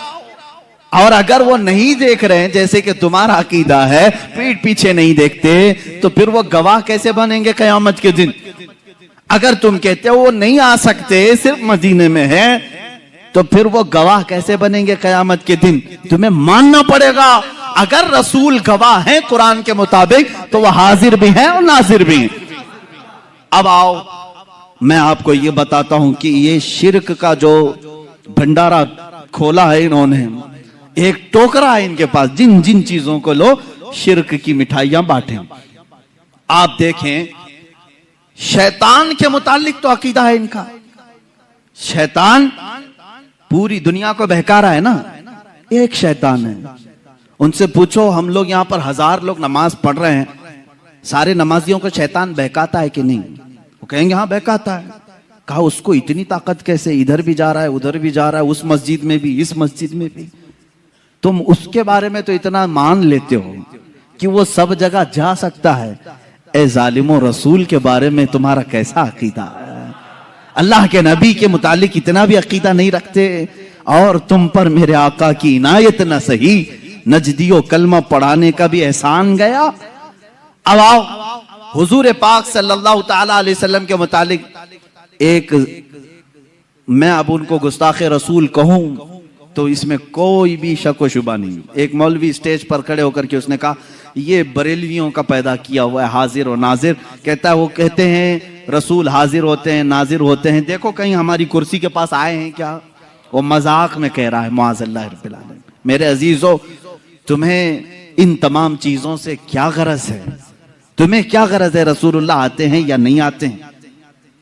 और अगर वो नहीं देख रहे हैं, जैसे कि तुम्हारा अकीदा है, पीठ पीछे नहीं देखते, तो फिर वो गवाह कैसे बनेंगे कयामत के दिन? अगर तुम कहते हो वो नहीं आ सकते, सिर्फ मदीने में है, तो फिर वो गवाह कैसे बनेंगे कयामत के दिन? तुम्हें मानना पड़ेगा अगर रसूल गवाह हैं कुरान के मुताबिक, तो वह हाजिर भी हैं और नाजिर भी हैं। अब आओ, मैं आपको ये बताता हूं कि ये शिर्क का जो भंडारा खोला है इन्होंने, एक टोकरा है इनके पास, जिन जिन चीजों को लो शिर्क की मिठाइयां बांटे। आप देखें, शैतान के मुतालिक तो अकीदा है इनका। शैतान पूरी दुनिया को बहका रहा है ना, एक शैतान है। उनसे पूछो, हम लोग यहां पर 1000 लोग नमाज पढ़ रहे हैं, सारे नमाजियों को शैतान बहकाता है कि नहीं? वो कहेंगे हाँ बहकाता है। कहा उसको इतनी ताकत कैसे? इधर भी जा रहा है, उधर भी जा रहा है, उस मस्जिद में भी, इस मस्जिद में भी। तुम उसके बारे में तो इतना मान लेते हो कि वो सब जगह जा सकता है। ए जालिमो, रसूल के बारे में तुम्हारा कैसा अकीदा है? अल्लाह के नबी के मुतालिक इतना भी अकीदा नहीं रखते। और तुम पर मेरे आका की इनायत न सही, नजदियो कलमा पढ़ाने का भी एहसान गया। अब आओ हुजूर पाक सल्लल्लाहु ताला अलैहि वसल्लम के मुतालिक एक, मैं अब उनको गुस्ताखे रसूल कहूं तो इसमें कोई भी शक व शुबा नहीं। एक मौलवी स्टेज पर खड़े होकर के उसने कहा ये बरेलवियों का पैदा किया हुआ है हाजिर और नाजिर। कहता है वो कहते हैं रसूल हाजिर होते हैं नाजिर होते हैं, देखो कहीं हमारी कुर्सी के पास आए हैं क्या? वो मजाक में कह रहा है मुआज़ल्लाह रब्बिल आलमीन। मेरे अजीजों, तुम्हें इन तमाम चीजों से क्या गरज है? तुम्हें क्या गरज है रसूलुल्लाह आते हैं या नहीं आते हैं?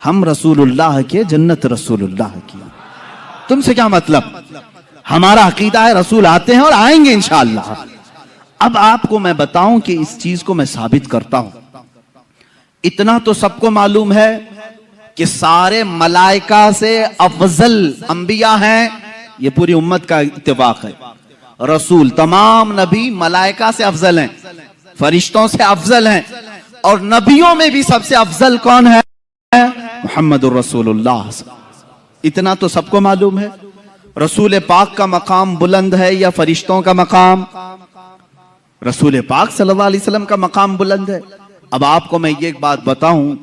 हम रसूलुल्लाह के, जन्नत रसूलुल्लाह की, तुमसे क्या मतलब? हमारा अकीदा है रसूल आते हैं और आएंगे इंशाअल्लाह। अब आपको मैं बताऊं कि इस चीज को मैं साबित करता हूं। इतना तो सबको मालूम है कि सारे मलाइका से अफजल अंबिया हैं, ये पूरी उम्मत का इत्तेफाक है। रसूल तमाम नबी मलाइका से अफजल हैं, फरिश्तों से अफजल हैं, और नबियों में भी सबसे अफजल कौन है? मुहम्मदुर रसूलुल्लाह। इतना तो सबको मालूम है। रसूल पाक का मकाम बुलंद है या फरिश्तों का मकाम? रसूल पाक सल्लल्लाहु अलैहि वसल्लम का मकाम बुलंद है। अब आपको मैं ये एक बात बताऊं,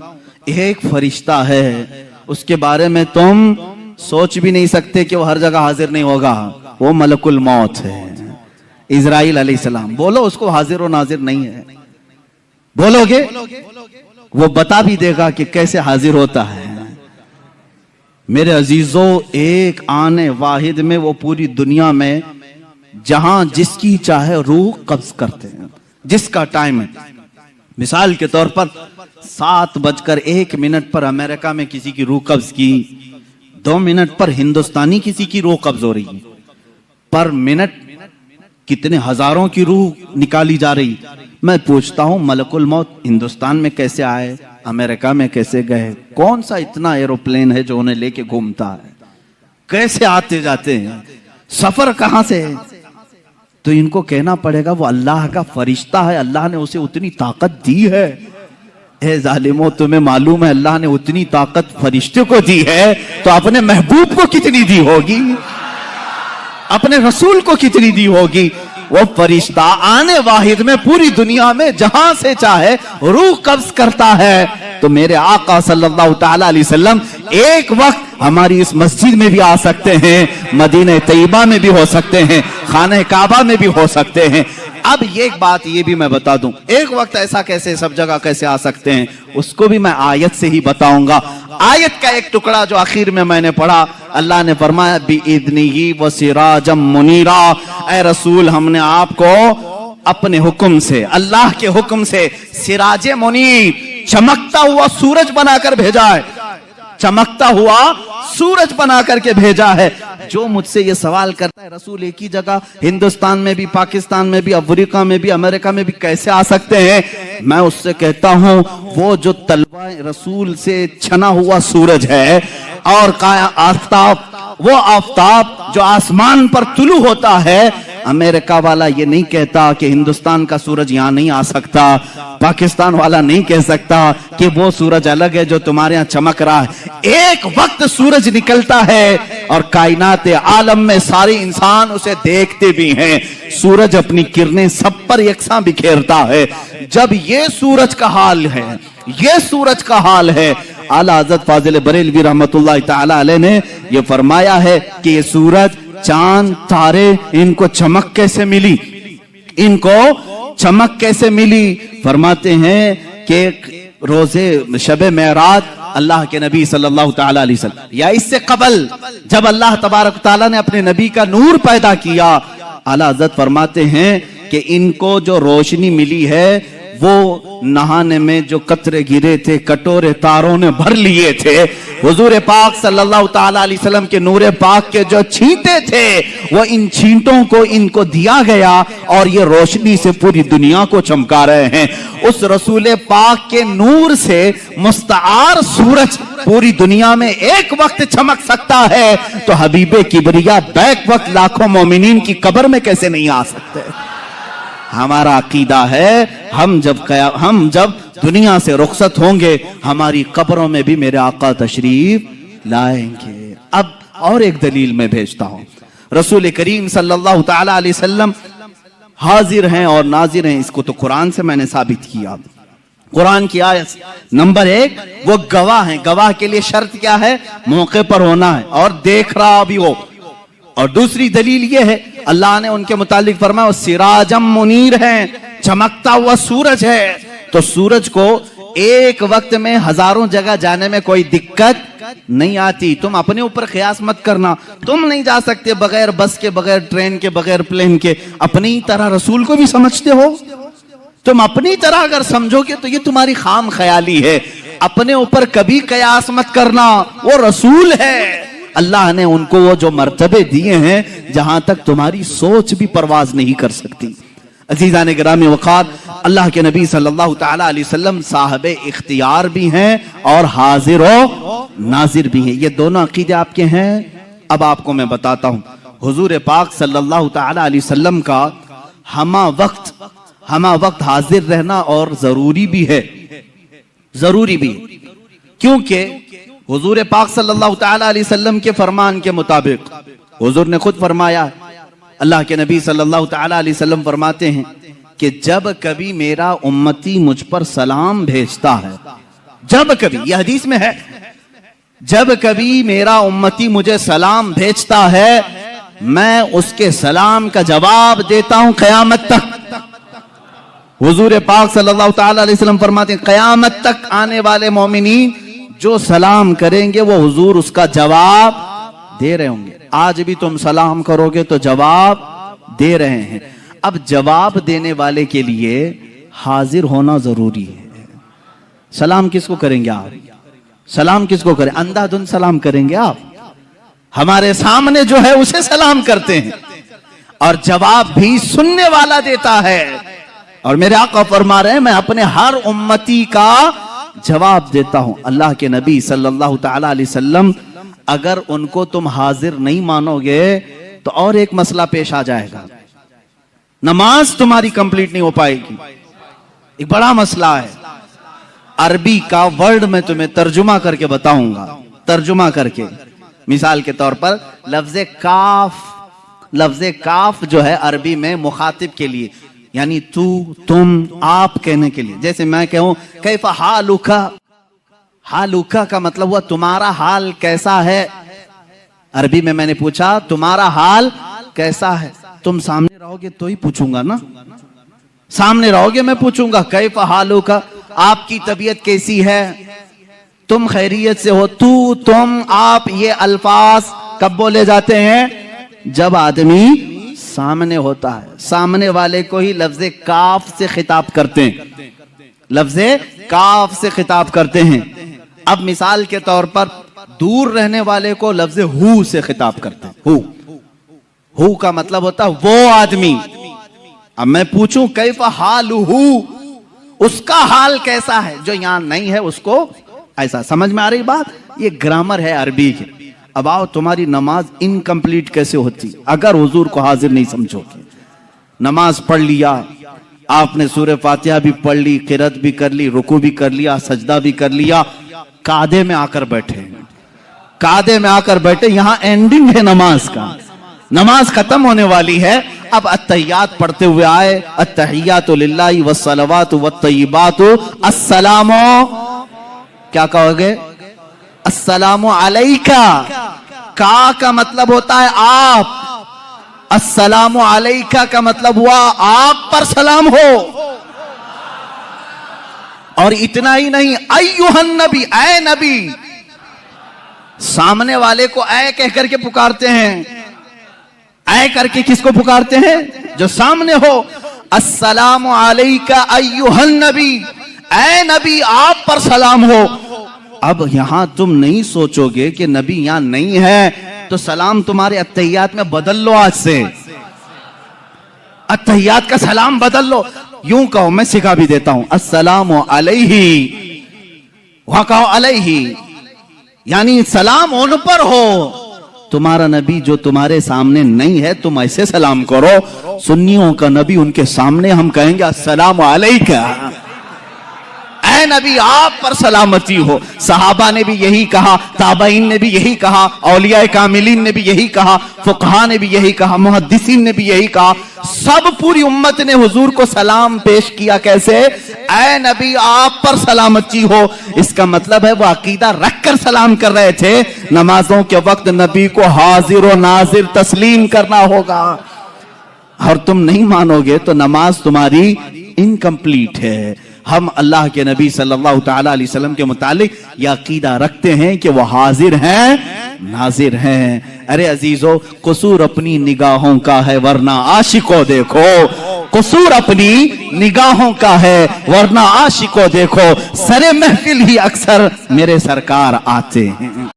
एक फरिश्ता है उसके बारे में तुम सोच भी नहीं सकते कि वो हर जगह हाजिर नहीं होगा। वो मलकुल मौत है, इजराइल अलैहिस्सलाम। बोलो उसको हाजिर और नाजिर नहीं है? बोलोगे? वो बता भी देगा कि कैसे हाजिर होता है। मेरे अजीजों, एक आने वाहिद में वो पूरी दुनिया में जहां जिसकी चाहे रूह कब्ज करते हैं, जिसका टाइम है। मिसाल के तौर पर 7:01 पर अमेरिका में किसी की रूह कब्ज की, 2 मिनट पर हिंदुस्तानी किसी की रूह कब्ज हो रही है। पर मिनट कितने हजारों की रूह निकाली जा रही। मैं पूछता हूं मलकुल मौत हिंदुस्तान में कैसे आए, अमेरिका में कैसे गए? कौन सा इतना एरोप्लेन है जो उन्हें लेके घूमता है? कैसे आते जाते हैं? सफर कहां से है? तो इनको कहना पड़ेगा वो अल्लाह का फरिश्ता है, अल्लाह ने उसे उतनी ताकत दी है। ए जालिमो, तुम्हें मालूम है अल्लाह ने उतनी ताकत फरिश्ते को दी है तो अपने महबूब को कितनी दी होगी, अपने रसूल को कितनी दी होगी। वो फरिश्ता आने वाहिद में पूरी दुनिया में जहां से चाहे रूह कब्ज करता है। तो मेरे आका सल्लल्लाहु ताला अलैहि वसल्लम एक वक्त हमारी इस मस्जिद में भी आ सकते हैं, मदीने तैयबा में भी हो सकते हैं, खाने काबा में भी हो सकते हैं। अब ये एक बात ये भी मैं बता दूं, एक वक्त ऐसा कैसे सब जगह कैसे आ सकते हैं उसको भी मैं आयत से ही बताऊंगा। आयत का एक टुकड़ा जो आखिर में मैंने पढ़ा, अल्लाह ने फरमाया बिइज़्निही व सिराजम मुनीरा। ऐ रसूल, हमने आपको अपने हुक्म से, अल्लाह के हुक्म से सिराजे मुनीर, चमकता हुआ सूरज बनाकर भेजा है, चमकता हुआ सूरज बना करके भेजा है। जो मुझसे ये सवाल करता है रसूल एक ही जगह हिंदुस्तान में भी, पाकिस्तान में भी, अफ्रीका में भी, अमेरिका में भी कैसे आ सकते हैं, मैं उससे कहता हूं वो जो तलवा रसूल से छना हुआ सूरज है और काया आफताब, वो आफताब जो आसमान पर तुलू होता है, अमेरिका वाला ये नहीं कहता कि हिंदुस्तान का सूरज यहां नहीं आ सकता, पाकिस्तान वाला नहीं कह सकता कि वो सूरज अलग है जो तुम्हारे यहां चमक रहा है। एक वक्त सूरज निकलता है और कायनात आलम में सारे इंसान उसे देखते भी हैं। सूरज अपनी किरणें सब पर यकसां बिखेरता है। जब ये सूरज का हाल है, ये सूरज का हाल है, आला हज़रत फाजिल बरेलवी रहमतुल्लाह ताला अलैह ने ये फरमाया है कि ये सूरज, चांद, तारे, इनको चमक कैसे मिली, इनको चमक कैसे मिली? फरमाते हैं कि रोजे शबे मेराज अल्लाह के नबी सल्लल्लाहु ताला अलैहि वसल्लम या इससे कबल जब अल्लाह तबारक ताला ने अपने नबी का नूर पैदा किया, आला हज़रत फरमाते हैं कि इनको जो रोशनी मिली है वो नहाने में जो कतरे गिरे थे, कटोरे तारों ने भर लिए थे, हुजूर पाक सल्लल्लाहु ताला अलैहि वसल्लम के नूरे पाक के जो छींटे थे वो इन छींटों को इनको दिया गया और ये रोशनी से पूरी दुनिया को चमका रहे हैं। उस रसूल पाक के नूर से मुस्तआर सूरज पूरी दुनिया में एक वक्त चमक सकता है, तो हबीबे किबरिया बैक वक्त लाखों मोमिनीन की कब्र में कैसे नहीं आ सकते? हमारा अकीदा है हम जब दुनिया से रुखसत होंगे हमारी कब्रों में भी मेरे आका तशरीफ लाएंगे। अब और एक दलील मैं भेजता हूं, रसूल करीम सल्लल्लाहु ताला अलैहि वसल्लम हाजिर हैं और नाजिर हैं, इसको तो कुरान से मैंने साबित किया। कुरान की आयत नंबर 1, वो गवाह हैं। गवाह के लिए शर्त क्या है? मौके पर होना है और देख रहा भी हो। और दूसरी दलील ये है, अल्लाह ने उनके मुतालिक फरमाया वो सिराजम मुनीर हैं, चमकता हुआ सूरज है। तो सूरज को एक वक्त में हजारों जगह जाने में कोई दिक्कत नहीं आती। तुम अपने ऊपर ख्यास मत करना, तुम नहीं जा सकते बगैर बस के, बगैर ट्रेन के, बगैर प्लेन के। अपनी तरह रसूल को भी समझते हो, तुम अपनी तरह अगर समझोगे तो ये तुम्हारी खाम ख्याली है। अपने ऊपर कभी कयास मत करना, वो रसूल है। अल्लाह ने उनको वो जो मर्तबे दिए हैं जहां तक तुम्हारी सोच भी परवाज नहीं कर सकती। अजीज़ान गिरामी वक़ार, अल्लाह के नबी सल्लल्लाहु तआला अलैहि वसल्लम साहब इख्तियार भी हैं और हाजिर व नाजिर भी हैं। ये दोनों अकीदे आपके हैं। अब आपको मैं बताता हूं, हुजूर पाक सल्लल्लाहु तआला अलैहि वसल्लम का हमा वक्त हाजिर रहना और जरूरी भी है, जरूरी भी, क्योंकि हुजूर पाक सल्लल्लाहु तआला अलैहि वसल्लम के फरमान के मुताबिक हुजूर ने खुद फरमाया, अल्लाह के नबी सल्लल्लाहु तआला अलैहि वसल्लम फरमाते हैं कि जब कभी मेरा उम्मती मुझ पर सलाम भेजता है, जब कभी, यह हदीस में है, जब कभी मेरा उम्मती मुझे सलाम भेजता है, मैं उसके सलाम का जवाब देता हूं क़यामत तक। हुजूर पाक सल्लल्लाहु तआला अलैहि वसल्लम फरमाते हैं क़यामत तक आने वाले मोमिनीन जो सलाम करेंगे वो हुजूर उसका जवाब दे रहे होंगे। आज भी तुम सलाम करोगे तो जवाब दे रहे हैं। अब जवाब देने वाले के लिए हाजिर होना जरूरी है। सलाम किसको करेंगे आप? सलाम किसको करें? अंधाधुंध सलाम करेंगे आप? हमारे सामने जो है उसे सलाम करते हैं और जवाब भी सुनने वाला देता है। और मेरे आका फरमा रहे हैं मैं अपने हर उम्मती का जवाब देता हूं। अल्लाह के नबी सल्लल्लाहु तआला अलैहि वसल्लम, अगर उनको तुम हाजिर नहीं मानोगे तो और एक मसला पेश आ जाएगा, नमाज तुम्हारी कंप्लीट नहीं हो पाएगी। एक बड़ा मसला है। अरबी का वर्ड मैं तुम्हें तर्जुमा करके बताऊंगा, तर्जुमा करके। मिसाल के तौर पर लफ्ज़े काफ जो है अरबी में मुखातिब के लिए, यानी तू, तुम, आप कहने के लिए। जैसे मैं कहूं कैफा हालुका, हालुका का मतलब हुआ तुम्हारा हाल कैसा है। अरबी में मैंने पूछा तुम्हारा हाल कैसा है, तुम सामने रहोगे तो ही पूछूंगा ना, सामने रहोगे मैं पूछूंगा कैफा हालुका, आपकी तबीयत कैसी है, तुम खैरियत से हो। तू, तुम, आप, ये अल्फाज कब बोले जाते हैं? जब आदमी सामने होता है। सामने वाले को ही लफ्ज़े काफ से खिताब करते हैं, लफ्ज़े काफ से खिताब करते हैं। अब मिसाल के तौर पर दूर रहने वाले को लफ्ज़े हु से खिताब करते हैं। हु का मतलब होता है वो आदमी। अब मैं पूछूं कैफा हालुहु, उसका हाल कैसा है, जो यहां नहीं है उसको ऐसा। समझ में आ रही बात? ये ग्रामर है अरबी के। अब आओ, तुम्हारी नमाज इनकम्प्लीट कैसे होती अगर हुजूर को हाजिर नहीं समझोगे? नमाज पढ़ लिया आपने, सूरह फातिहा भी पढ़ ली, क़िरात भी कर ली, रुकू भी कर लिया, सजदा भी कर लिया, कादे में आकर बैठे, कादे में आकर बैठे, यहां एंडिंग है नमाज का, नमाज खत्म होने वाली है। अब अत्तहियात पढ़ते हुए आए, अत्तहियातु लिल्लाहि वस्सलावातु वत्तय्यिबातु अस्सलामु, क्या कहोगे? अस्सलामु अलैका। का मतलब होता है आप, अस्सलामु अलैका का मतलब हुआ आप पर सलाम हो। और इतना ही नहीं, अय्युहन नबी, ऐ नबी, सामने वाले को ऐ कह करके पुकारते हैं। ऐ करके किसको पुकारते हैं? जो सामने हो। अस्सलामु अलैका अय्युहन नबी, ऐ नबी आप पर सलाम हो। अब यहां तुम नहीं सोचोगे कि नबी यहां नहीं है तो सलाम तुम्हारे अत्तहियात में बदल लो। आज से अत्तहियात का सलाम बदल लो। यूं कहो, मैं सिखा भी देता हूं, अस्सलामु अलैहि, वहां कहो अलैहि, यानी सलाम उन पर हो। तुम्हारा नबी जो तुम्हारे सामने नहीं है तुम ऐसे सलाम करो। सुन्नियों का नबी, उनके सामने हम कहेंगे अस्सलामु अलैका, ऐ ऐ नबी आप पर सलामती हो। सहाबा ने भी यही कहा, ताबईन ने भी यही कहा, औलिया कामिलीन ने भी यही कहा, फुकहा ने भी यही कहा, मुहद्दिसीन ने भी यही कहा। सब पूरी उम्मत ने हुजूर को सलाम पेश किया। कैसे? ऐ नबी आप पर सलामती हो। इसका मतलब है वो अकीदा रखकर सलाम कर रहे थे। नमाजों के वक्त नबी को हाजिर और नाजिर तस्लीम करना होगा, और तुम नहीं मानोगे तो नमाज तुम्हारी इनकम्प्लीट है। हम अल्लाह के नबी सल्लल्लाहु तआला अलैहि वसल्लम के मुतालिक यह अकीदा रखते हैं कि वो हाजिर हैं, नाजिर हैं। अरे अजीजों, कसूर अपनी निगाहों का है वरना आशिको देखो। कसूर अपनी निगाहों का है वरना आशिको देखो। सरे महफिल ही अक्सर मेरे सरकार आते हैं।